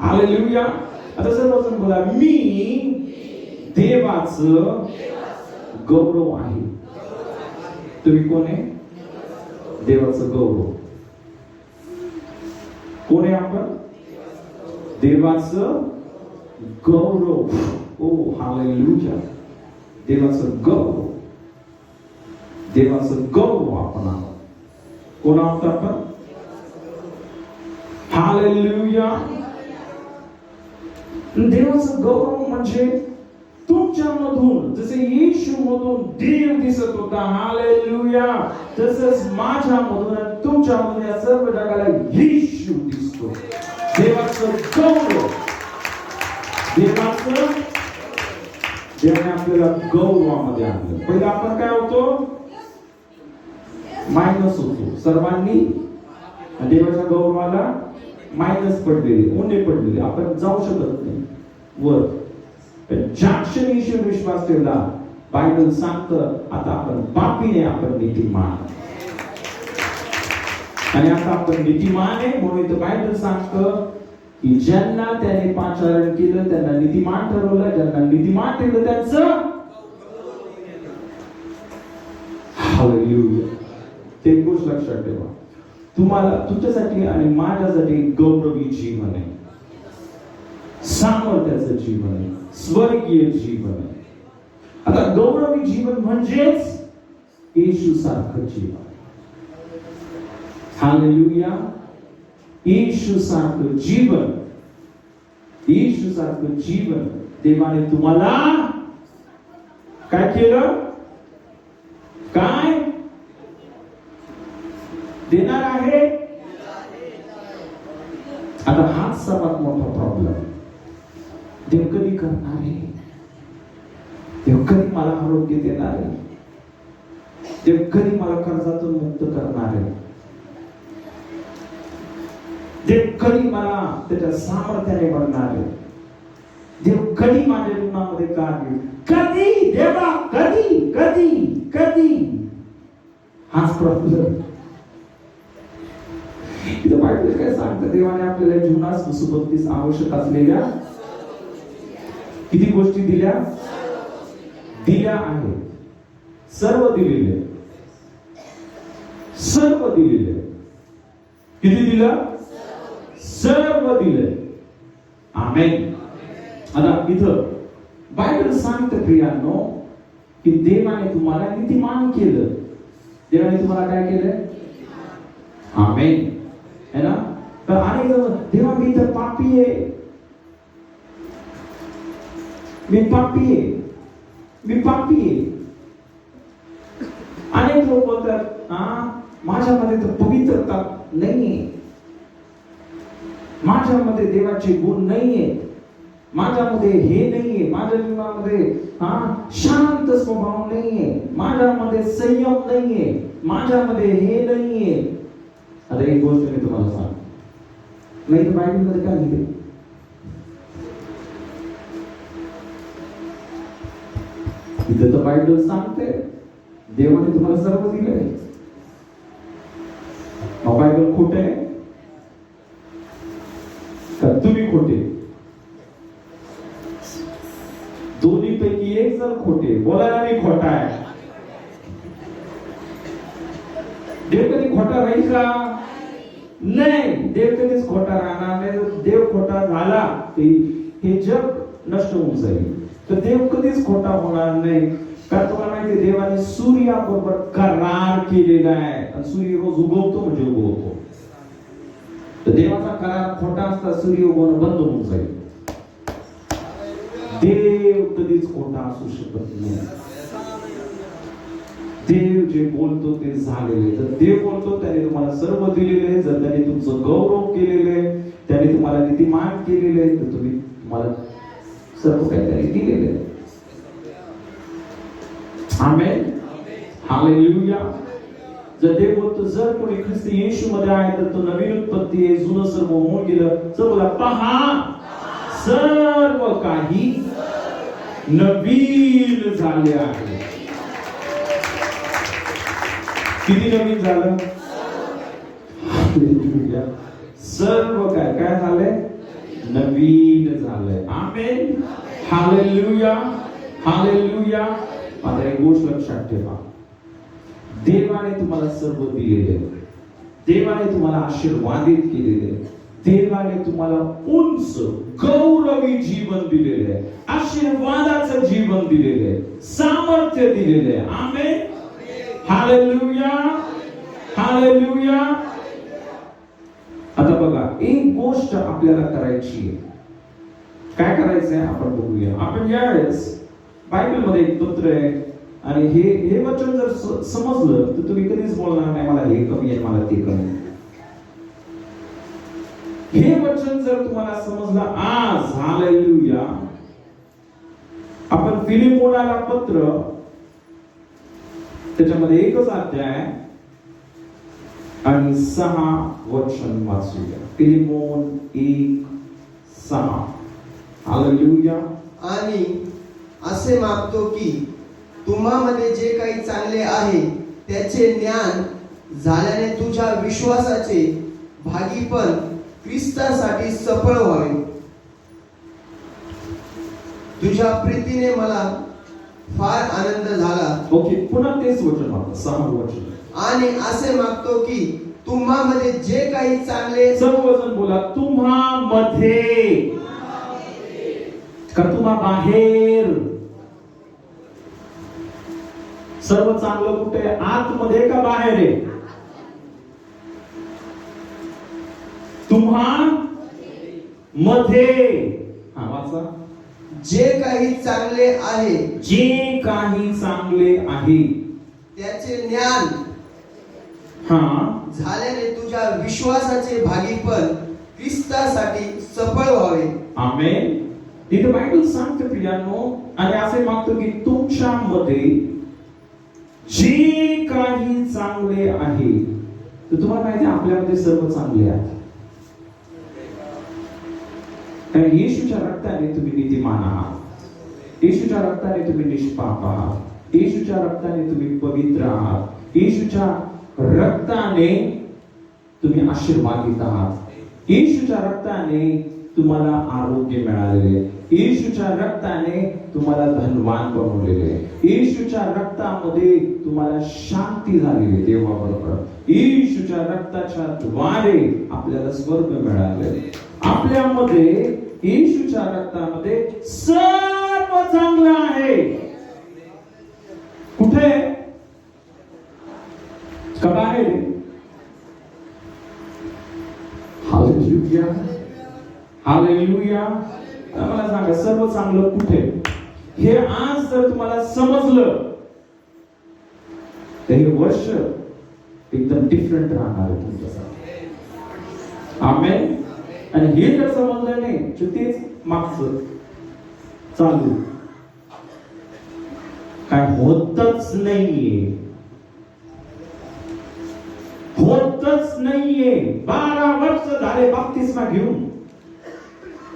हालेलुया. आता सर्वजण बोला, मी देवाचं गौरव आहे. तुम्ही कोण आहे? देवाचं गौरव. कोण आहे आपण? देवाचं गौरव. ओ हालेलुया. देवाचं गौरव, देवाचं गौरव आपण आहोत. कोण आहोत आपण? हालेलुया. देवाचं गौरव म्हणजे तुमच्यामधून जसे येशू मधून देव दिसत होता, हालेलुया, तसंच माझ्यामधून आणि तुमच्यामधून या सर्व जगाला येशू दिसतो. देवाचं गौरव, देवाचं, ज्याने आपल्याला गौरवामध्ये आणलं. पहिला आपण काय होतो? मायनस होतो. सर्वांनी देवाच्या गौरवाला मायनस पडलेले, उणे पडलेले, आपण जाऊ शकत नाही वर. ज्या क्षणी ईश्वर विश्वास ठेवला, बायबल सांगतं आता आपण पापीने आपण नीतिमान. आणि आता आपण नीतिमान आहे म्हणून इथं बायबल सांगतं की ज्यांना त्याने पाचारण केलं त्यांना नीतिमान ठरवलं, ज्यांना नीतिमान ठरवलं त्यांचं हालेलुया. ते गोष्ट लक्षात ठेवा, तुम्हाला तुमच्यासाठी आणि माझ्यासाठी गौरवी जीवन आहे, सामर्थ्याचं जीवन आहे, स्वर्गीय जीवन आहे. आता गौरवी जीवन म्हणजेच येशू सारखं जीवन. हालेलुया. येशू सारखं जीवन, येशू सारखं जीवन देवाने तुम्हाला काय केलं, काय देणार आहे. आता हाच सर्वात मोठा प्रॉब्लेम. देव कधी करणार आहे, देव कधी मला आरोग्य देणार आहे, देव कधी मला कर्जातून मुक्त करणार आहे, देव कधी मला त्याच्या सामर्थ्याने बनणार आहे, देव कधी माझ्या जीवनामध्ये कार्य, कधी देवा, कधी कधी कधी. हाच प्रॉब्लेम. इथं बायबल काय सांगतं, देवाने आपल्याला जीवनात 32 आवश्यक असलेल्या किती गोष्टी दिल्या आहेत. सर्व दिलेले, सर्व दिलेले. किती दिलं, सर्व दिले. आमेन. आता इथं बायबल सांगतं प्रियांनो की देवाने तुम्हाला नीतिमान केलं. देवाने तुम्हाला काय केलं, आमेन, है ना. तर अनेक देवा मी तर पापी आहे, मी पापी आहे, मी पापी आहे. अनेक लोक बोलतात माझ्यामध्ये तर पवित्रता नाहीये, माझ्यामध्ये देवाचे गुण नाहीये, माझ्यामध्ये हे नाहीये, माझ्या जीवनामध्ये शांत स्वभाव नाहीये, माझ्यामध्ये संयम नाहीये, माझ्यामध्ये हे नाहीये. आता एक गोष्ट मी तुम्हाला सांग, नाही तर बायबल मध्ये काय लिहिले, इथं तर बायबल सांगते देवाने तुम्हाला सर्व दिले. बायबल खोटे आहे का तुम्ही खोटे? दोन्ही पैकी एक जण खोटे, बोलायला मी खोटा आहे. देव कधी खोटा राहील का? नाही, देव कधीच खोटा राहणार नाही. देव खोटा झाला हे जग नष्ट होऊन जाईल, तर देव कधीच खोटा होणार नाही. कारण तुम्हाला माहिती आहे देवाने सूर्याबरोबर करार केलेला आहे, आणि सूर्य रोज उगवतो म्हणजे उगवतो. तर देवाचा करार खोटा असता सूर्य उगवणं बंद होऊन जाईल. देव कधीच खोटा असू शकत नाही. देव जे बोलतो ते झालेले. जर देव बोलतो त्याने तुम्हाला सर्व दिलेले, जर त्याने तुमचं गौरव केलेले, त्याने तुम्हाला नीतिमान केलेले, तर तुम्हाला सर्व काही त्याने दिलेले. आमेन, हालेलुया. जर देव बोलतो जर कोणी ख्रिस्त येशू मध्ये आहे तर तो नवीन उत्पत्ती आहे, जुनं सर्व होऊन गेलं. चला पहा, सर्व काही नवीन झाले आहे. किती नवीन झालं? सर्व काय काय झालंय? नवीन झालंय. आमेन, हालेलुया, हालेलुया. आता एक गोष्ट लक्षात ठेवा, देवाने तुम्हाला सर्व दिलेले, देवाने तुम्हाला आशीर्वादित केलेले, देवाने तुम्हाला उंच गौरवी जीवन दिलेले आहे, आशीर्वादाचं जीवन दिलेले आहे, सामर्थ्य दिलेले आहे. Amen, hallelujah, hallelujah. आता बघा, एक गोष्ट आपल्याला करायची आहे. काय करायचं आहे आपण बघूया. आपण यावेळेस बायबल मध्ये एक पत्र आहे, आणि हे वचन जर समजलं तर तुम्ही कधीच बोलणार नाही मला हे कमी आहे, मला ते कमी. हे वचन जर तुम्हाला समजलं आज, हालेलुया. आपण फिलिप्पोला पत्र, त्याच्यामध्ये एकच अध्याय आणि 6 वचन वाचूया. फिलिप्पोन 1:6. हालेलुया. आणि असे मागतो की तुम्हामध्ये जे काही चांगले आहे त्याचे ज्ञान झाल्याने तुझ्या विश्वासाचे भागीपण ख्रिस्तासाठी सफळ व्हावे. तुझ्या प्रीतीने मला फार आनंद झाला. ओके, पुन्हा तेच वचन वाचा, 6 वचन. आणि असे मागतो की तुम्हामध्ये जे काही चांगले, सर्वजण बोला, तुम्हामध्ये. का तुम्हा बाहेर? सर्व चांगलं कुठे आहे? आतमध्ये का बाहेर आहे? तुम्हा मध्ये. हा वाचा. जे काही चांगले आहे, जे काही चांगले आहे त्याचे ज्ञान हा झाल्याने तुझ्या विश्वासाचे भागीपण ख्रिस्तासाठी सफळ व्हावे. आमेन. तिथे बायबल सांगते प्रियांनो, आणि असे मागतो की तुमच्यामध्ये जे काही चांगले आहे. तर तुम्हाला माहिती आहे आपल्यामध्ये सर्व चांगले आहे. कारण येशूच्या रक्ताने तुम्ही नीतिमान आहात. येशूच्या रक्ताने तुम्ही निष्पाप आहात. येशूच्या रक्ताने तुम्ही पवित्र आहात. येशूच्या रक्ताने तुम्ही आशीर्वादित आहात. येशूच्या रक्ताने तुम्हाला आरोग्य मिळालेले. येशूच्या रक्ताने तुम्हाला धनवान बनवलेले. येशूच्या रक्तामध्ये तुम्हाला शांती झालेली देवाबरोबर. येशूच्या रक्ताच्या द्वारे आपल्याला स्वर्ग मिळाले. आपल्यामध्ये येशूच्या रक्तामध्ये सर्व चांगलं आहे. कुठे? का बाहेर? Hallelujah, hallelujah. मला सांगा, सर्व चांगलं कुठे? हे आज जर तुम्हाला समजलं तर हे वर्ष एकदम डिफरंट राहणार आहे तुमच्यासाठी. आमेन. आणि हे जर समजलं नाही तर तेच मागचं चालू काय होतच नाहीये, होतच नाहीये. 12 वर्ष झाले बाप्तिस्मा घेऊन.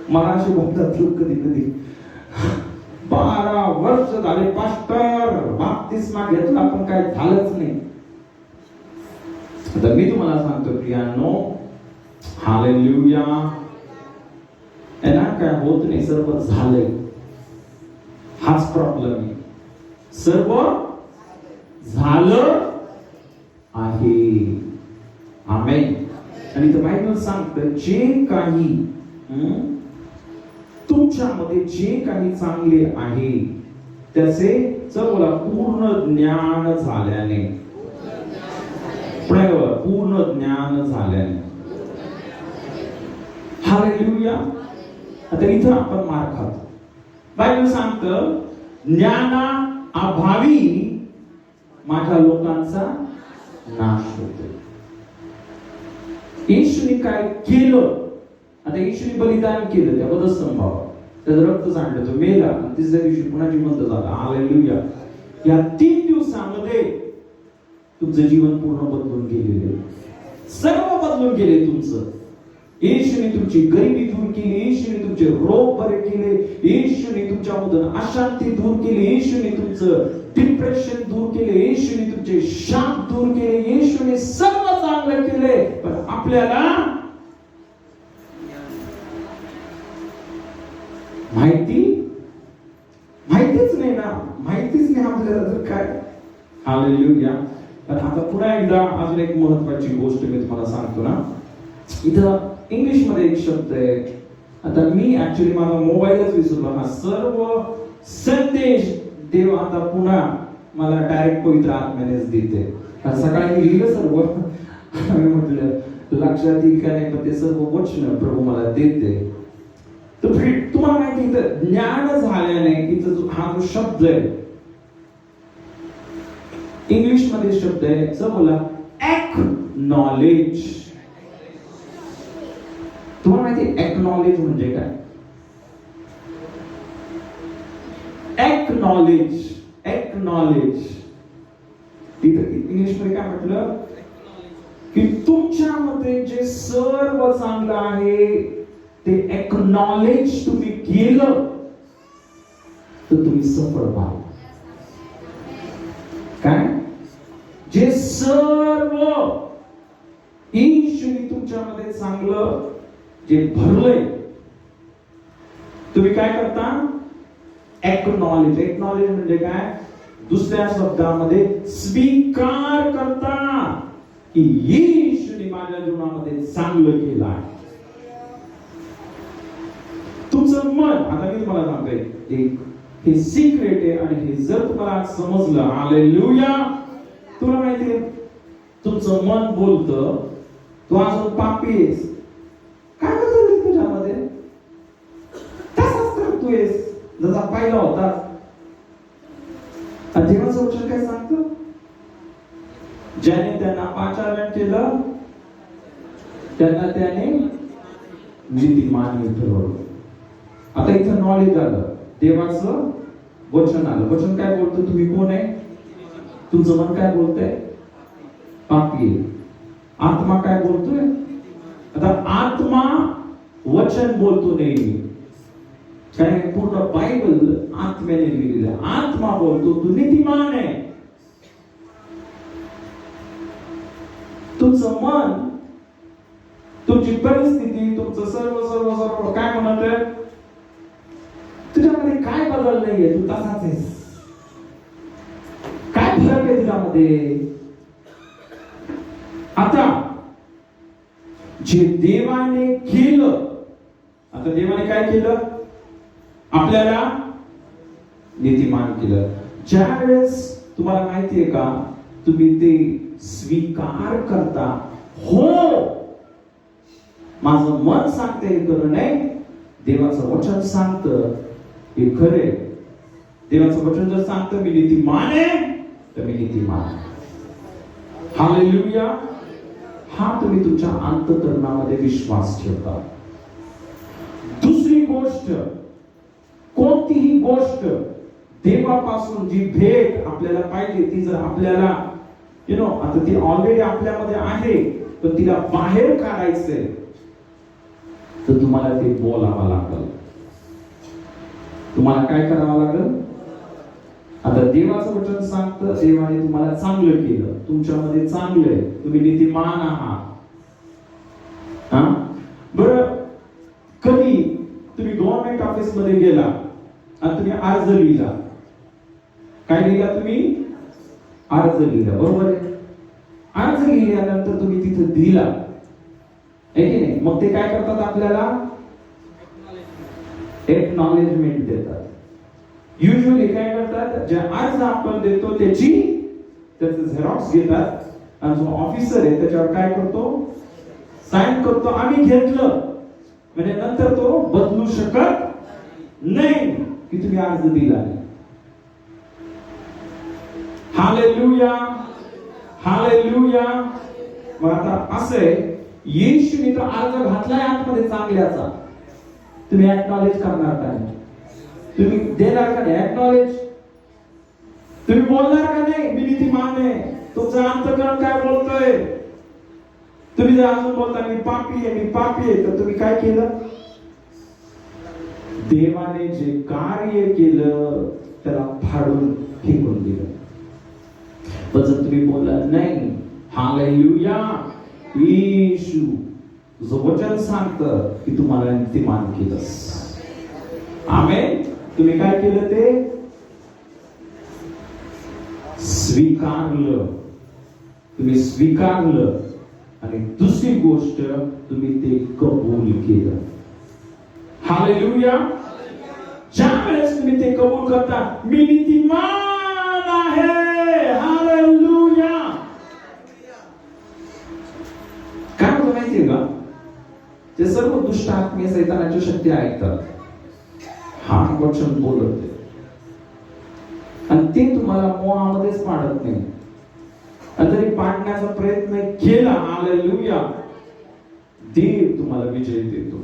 मला असे म्हणतात लोक कधी कधी, 12 वर्ष झाले पास्टर बाप्तिस्मा घेतला पण काय झालंच नाही. आता मी तुम्हाला सांगतो प्रियांनो, हालेलुया, काय होत नाही, सर्व झालंय. हाच प्रॉब्लेम आहे. सर्व झालं आहे. आमेन. आणि तर बायबल सांगतं जे काही तुमच्यामध्ये जे काही चांगले आहे त्याचे चला पूर्ण ज्ञान झाल्याने, पूर्ण ज्ञान झाल्याने. हालेलुया. आता इथं आपण मार खातो. बायबल सांगतं ज्ञाना अभावी माझ्या लोकांचा नाश होतो. येशूने काय केलं? आता येशूने बलिदान केलं त्या वधस्तंभावर, त्याचं रक्त सांडलं, तो मेला, तिसऱ्या दिवशी पुन्हा जिवंत झाला. हालेलुया. या 3 दिवसामध्ये तुमचं जीवन पूर्ण बदलून गेलेले, सर्व बदलून गेले तुमचं. येशूने तुमची गरिबी दूर केली. येशूने तुमचे रोग बरे केले. येशूने तुमच्यामधून अशांती दूर केली. येशूने तुमचं डिप्रेशन दूर केले. येशूने तुमचे शाप दूर केले. येशूने सर्व चांगलं केले. पण आपल्याला माहितीच नाही ना. माहितीच नाही आपल्याला तर काय. हालेलुया. पण आता पुन्हा एकदा अजून एक महत्वाची गोष्ट मी तुम्हाला सांगतो ना. इथं इंग्लिश मध्ये एक शब्द आहे. आता मी ऍक्च्युली माझा मोबाईलच विसरलो. हा सर्व संदेश देव आता पुन्हा मला डायरेक्ट पवित्र आत्म्यानेच देते. सकाळी मी लिहिलं सर्व, मी म्हटलं लक्षात येईल का नाही, पण ते सर्व वचन प्रभू मला देते. तर तुम्हाला माहिती इथं ज्ञान झाल्याने इथं हा जो शब्द आहे इंग्लिश मध्ये शब्द आहे, असं बोला, एक्नॉलेज. तुम्हाला माहिती एक्नॉलेज म्हणजे काय? Acknowledge, acknowledge. तिथं इंग्लिश मध्ये काय म्हटलं की तुमच्यामध्ये जे सर्व चांगलं आहे ते एक्नॉलेज तुम्ही केलं तर तुम्ही सफळ व्हाल. काय? जे सर्व तुमच्यामध्ये चांगलं जे भरलंय, तुम्ही काय करता? एक्नॉलेज. एक्नॉलेज म्हणजे काय? दुसऱ्या शब्दामध्ये स्वीकार करता की येशूने माझ्या जीवनामध्ये चांगलं केलं आहे. तुमचं मन, आता मी तुम्हाला सांगतोय, एक हे सिक्रेट आहे, आणि हे जर तुम्हाला समजलं, हालेलुया, तुला माहितीये तुमचं मन बोलतं तू अजून पापी आहेस. काय बदललं तुझ्यामध्ये? तसाच करतोयस जसा पहिला होता. देवाचं वचन काय सांगतं? ज्याने त्यांना पाचारण केलं त्यांना त्याने नीतिमान ठरवलं. आता इथं नॉलेज आलं, देवाचं वचन आलं. वचन काय बोलतं? तुम्ही कोण आहे? तुमचं मन काय बोलतंय? पापी आहे. आत्मा काय बोलतोय? आता आत्मा वचन बोलतो नेहमी, काय पूर्ण बायबल आत्म्याने लिहिलेलं आहे. आत्मा बोलतो तू नीतिमान आहे. तुमचं मन, तुमची परिस्थिती, तुमचं सर्व सर्व सर्व काय म्हणत आहे? तुझ्यामध्ये काय बदल नाहीये, तू तसाच आहेस. काय फरक आहे तुझ्यामध्ये? आता जे देवाने केलं, आता देवाने काय केलं? आपल्याला नीतिमान केलं. ज्या वेळेस तुम्हाला माहितीये का, तुम्ही ते स्वीकार करता, हो माझं मन सांगते हे करू नये, देवाचं वचन सांगतं हे खरे. देवाचं वचन जर सांगतं मी नीतिमान आहे, तर मी नीतिमान आहे. हालेलुया. हा तुम्ही तुमच्या अंतःकरणामध्ये विश्वास ठेवता. दुसरी गोष्ट, कोणतीही गोष्ट देवापासून जी भेट आपल्याला पाहिजे, ती जर आपल्याला आता ती ऑलरेडी आपल्यामध्ये आहे, पण तिला बाहेर काढायचंय, तर तुम्हाला ते बोलावं लागेल. तुम्हाला काय करावं लागेल? आता देवाचं वचन सांगतं देवाने तुम्हाला चांगलं केलं, तुमच्यामध्ये चांगलं आहे, तुम्ही नीतिमान आहात. बरं, कधी तुम्ही गव्हर्नमेंट ऑफिस मध्ये गेला आणि तुम्ही अर्ज लिहिला, काय लिहिला? तुम्ही अर्ज लिहिला, बरोबर आहे. अर्ज लिहिल्यानंतर तुम्ही तिथे दिला, आहे की नाही? मग ते काय करतात? आपल्याला एक्नॉलेजमेंट देतात. युजली काय करतात? जे अर्ज आपण देतो त्याचं झेरॉक्स घेतात, आणि जो ऑफिसर आहे त्याच्यावर काय करतो? साइन करतो, आम्ही घेतलं, म्हणजे नंतर तो बदलू शकत नाही की तुम्ही अर्ज दिला. Hallelujah, hallelujah. मग आता असं आहे, येशूने तर अर्ज घातलाय आतमध्ये चांगल्याचा, तुम्ही एक्नॉलेज करणार का नाही? तुम्ही देणार का नाही एक्नॉलेज? तुम्ही बोलणार का नाही मी नीतिमान आहे? तुमचं अंतःकरण काय बोलतोय? तुम्ही जर अजून बोलता मी पापी आहे, मी पापी आहे, तर तुम्ही काय केलं? देवाने जे कार्य केलं त्याला फाडून फेकून दिलं. पण जर तुम्ही बोलला नाही, हालेलुया, येशू जो वचन सांगतं की तुम्हाला नीतिमान केलंस, आमेन, तुम्ही काय केलं? ते स्वीकारलं. तुम्ही स्वीकारलं, आणि दुसरी गोष्ट तुम्ही ते कबूल केलं. हालेलुया. ज्या वेळेस तुम्ही ते कबूल करता, मी नीतिमान आहे, हालेलुया, काय होतं माहितीये का? ते सर्व दुष्ट आत्मे सैतानाची शक्ती ऐकतात, हा वचन बोलत, आणि ते तुम्हाला मोहामध्येच पाडत नाही. जरी पाडण्याचा प्रयत्न केला, हालेलुया, देव तुम्हाला विजय देतो.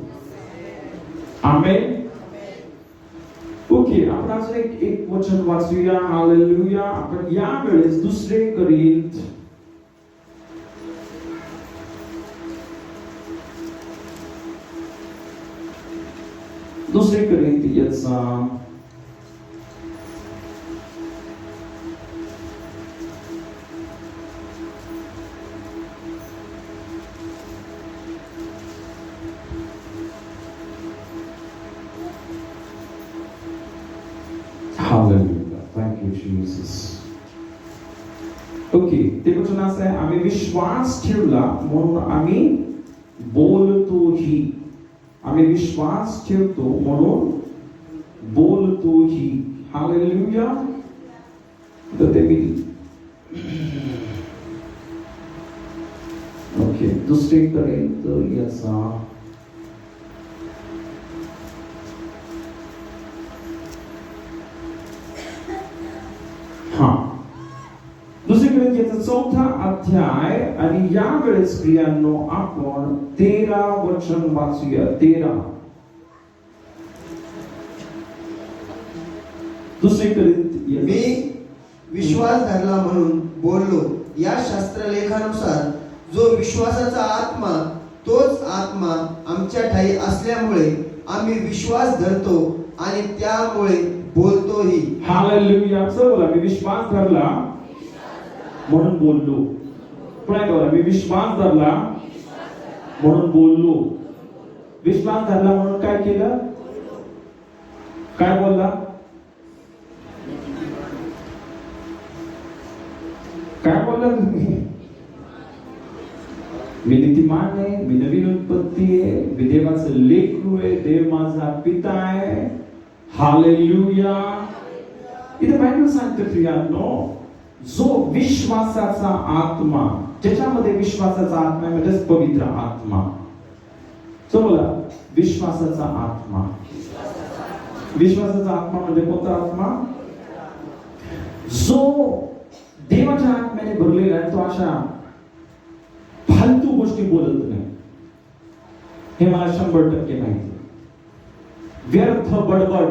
आमेन. ओके, आपण अजून एक वचन वाचूया. हालेलुया. आपण या वेळेस दुसरे करीत याचा hallelujah. Thank you Jesus. Okay, ते वचन असं आहे, आम्ही विश्वास ठेवला म्हणून आम्ही बोलतोही. आम्ही विश्वास ठेवतो म्हणून बोलतोही. हालेलुया. तर ते मी ओके, दुसरीकडे तर याचा दुसरीकडे याचा 4था अध्याय आणि यावेळेस प्रियांनो आपण 13 वचन वाचूया. 13 दुसरीकडे मी विश्वास धरला म्हणून बोललो. या शास्त्रलेखानुसार जो विश्वासाचा आत्मा तोच आत्मा आमच्या ठाई असल्यामुळे आम्ही विश्वास धरतो आणि त्यामुळे बोलतोही. हालेलुया. बोला, मी विश्वास धरला म्हणून बोललो. पुन्हा बोला, मी विश्वास धरला म्हणून बोललो. विश्वास धरला म्हणून काय केलं? काय बोलला? काय बोलला तुम्ही? मी नीतिमान आहे, मी नवीन उत्पत्ती आहे, मी देवाचं लेकरू आहे, देव माझा पिता आहे. हालेलुया. इथे बायबल सांगते प्रियांनो, जो विश्वासाचा आत्मा, ज्याच्यामध्ये विश्वासाचा आत्मा म्हणजे पवित्र आत्मा. बोला, विश्वासाचा आत्मा. विश्वासाचा आत्मा म्हणजे कोणता आत्मा? जो देवाच्या आत्म्याने भरलेला आहे, तो अशा फालतू गोष्टी बोलत नाही. हे मला 100% माहिती. व्यर्थ बडबड